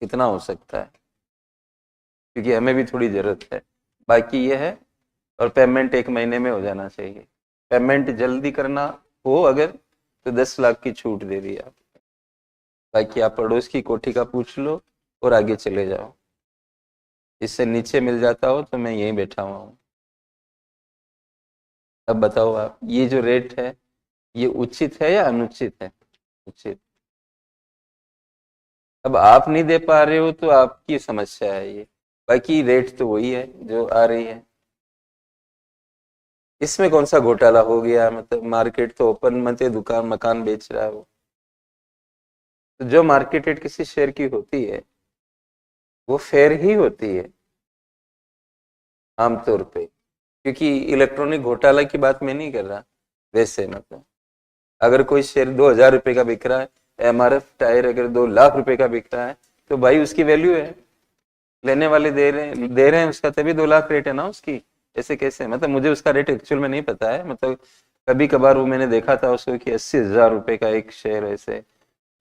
इतना हो सकता है, क्योंकि हमें भी थोड़ी जरूरत है। बाकी ये है, और पेमेंट 1 महीने में हो जाना चाहिए। पेमेंट जल्दी करना हो अगर, तो 10 लाख की छूट दे दी आप। बाकी आप पड़ोस की कोठी का पूछ लो और आगे चले जाओ। इससे नीचे मिल जाता हो तो मैं यहीं बैठा हुआ हूँ। अब बताओ आप, ये जो रेट है ये उचित है या अनुचित है? उचित। अब आप नहीं दे पा रहे हो तो आपकी समस्या है ये, बाकी रेट तो वही है जो आ रही है। इसमें कौन सा घोटाला हो गया? मतलब मार्केट तो ओपन मत है, दुकान मकान बेच रहा है वो। तो जो मार्केट रेट किसी शेयर की होती है वो फेयर ही होती है आमतौर पे, क्योंकि इलेक्ट्रॉनिक घोटाला की बात मैं नहीं कर रहा। वैसे मतलब अगर कोई शेयर 2,000 रुपए का बिक रहा है, एमआरएफ टायर अगर 2 लाख रुपए का बिक रहा है, तो भाई उसकी वैल्यू है। लेने वाले दे रहे हैं उसका, तभी 2 लाख रेट है ना उसकी। ऐसे कैसे? मतलब मुझे उसका रेट एक्चुअल में नहीं पता है, मतलब कभी कभार वो मैंने देखा था उसको कि 80,000 रुपए का एक शेयर, ऐसे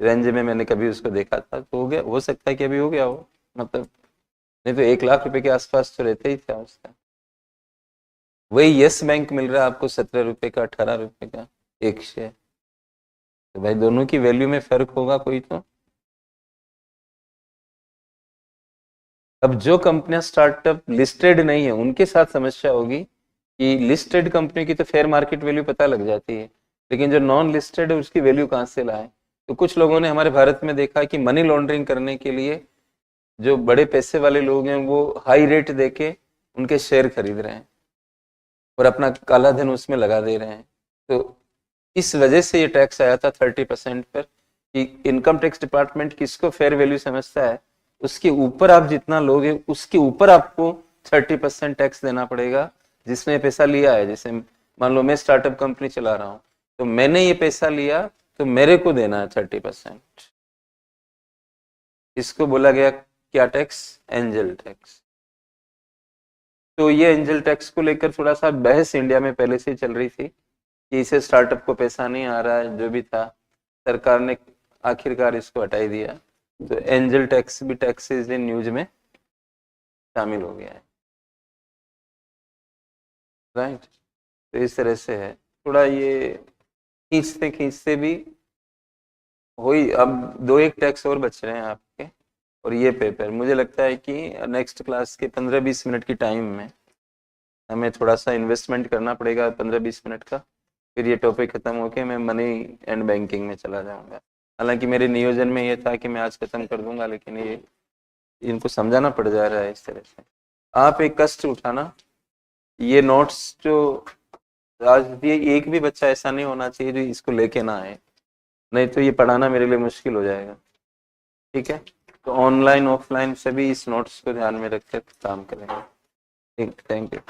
रेंज में मैंने कभी उसको देखा था। तो हो गया, हो सकता है कि अभी हो गया हो, मतलब नहीं तो 1 लाख रुपए के आसपास तो रहता ही था उसका। वही यस बैंक मिल रहा है आपको 17 रुपए का, 18 रुपए का एक शेयर। तो भाई दोनों की वैल्यू में फर्क होगा कोई तो। अब जो कंपनियां स्टार्टअप लिस्टेड नहीं है उनके साथ समस्या होगी कि लिस्टेड कंपनी की तो फेयर मार्केट वैल्यू पता लग जाती है, लेकिन जो नॉन लिस्टेड है उसकी वैल्यू कहाँ से लाए? तो कुछ लोगों ने हमारे भारत में देखा कि मनी लॉन्ड्रिंग करने के लिए जो बड़े पैसे वाले लोग हैं वो हाई रेट देके उनके शेयर खरीद रहे हैं और अपना काला धन उसमें लगा दे रहे हैं। तो इस वजह से ये टैक्स आया था 30% पर, कि इनकम टैक्स डिपार्टमेंट किसको फेयर वैल्यू समझता है, उसके ऊपर आप जितना लोगे उसके ऊपर आपको 30% टैक्स देना पड़ेगा जिसने पैसा लिया है। जैसे मान लो मैं स्टार्टअप कंपनी चला रहा हूँ, तो मैंने ये पैसा लिया तो मेरे को देना है 30%। इसको बोला गया क्या टैक्स? Angel tax. तो ये एंजल टैक्स को लेकर थोड़ा सा बहस इंडिया में पहले से ही चल रही थी कि इसे स्टार्टअप को पैसा नहीं आ रहा है, जो भी था सरकार ने आखिरकार इसको हटा ही दिया। तो एंजल टैक्स भी टैक्सेस इन न्यूज में शामिल हो गया है। राइट। तो इस तरह से है, थोड़ा ये खींचते खींचते भी हुई। अब दो एक टैक्स और बच रहे हैं आपके, और ये पेपर मुझे लगता है कि नेक्स्ट क्लास के 15-20 मिनट की टाइम में हमें थोड़ा सा इन्वेस्टमेंट करना पड़ेगा, 15-20 मिनट का। फिर ये टॉपिक खत्म होके मैं मनी एंड बैंकिंग में चला जाऊंगा। हालांकि मेरे नियोजन में ये था कि मैं आज खत्म कर दूंगा, लेकिन ये इनको समझाना पड़ जा रहा है इस तरह से। आप एक कष्ट उठाना, ये नोट्स जो आज ये एक भी बच्चा ऐसा नहीं होना चाहिए जो इसको लेके ना आए, नहीं तो ये पढ़ाना मेरे लिए मुश्किल हो जाएगा। ठीक है, तो ऑनलाइन ऑफलाइन सभी इस नोट्स को ध्यान में रखकर काम करेंगे। ठीक, थैंक यू।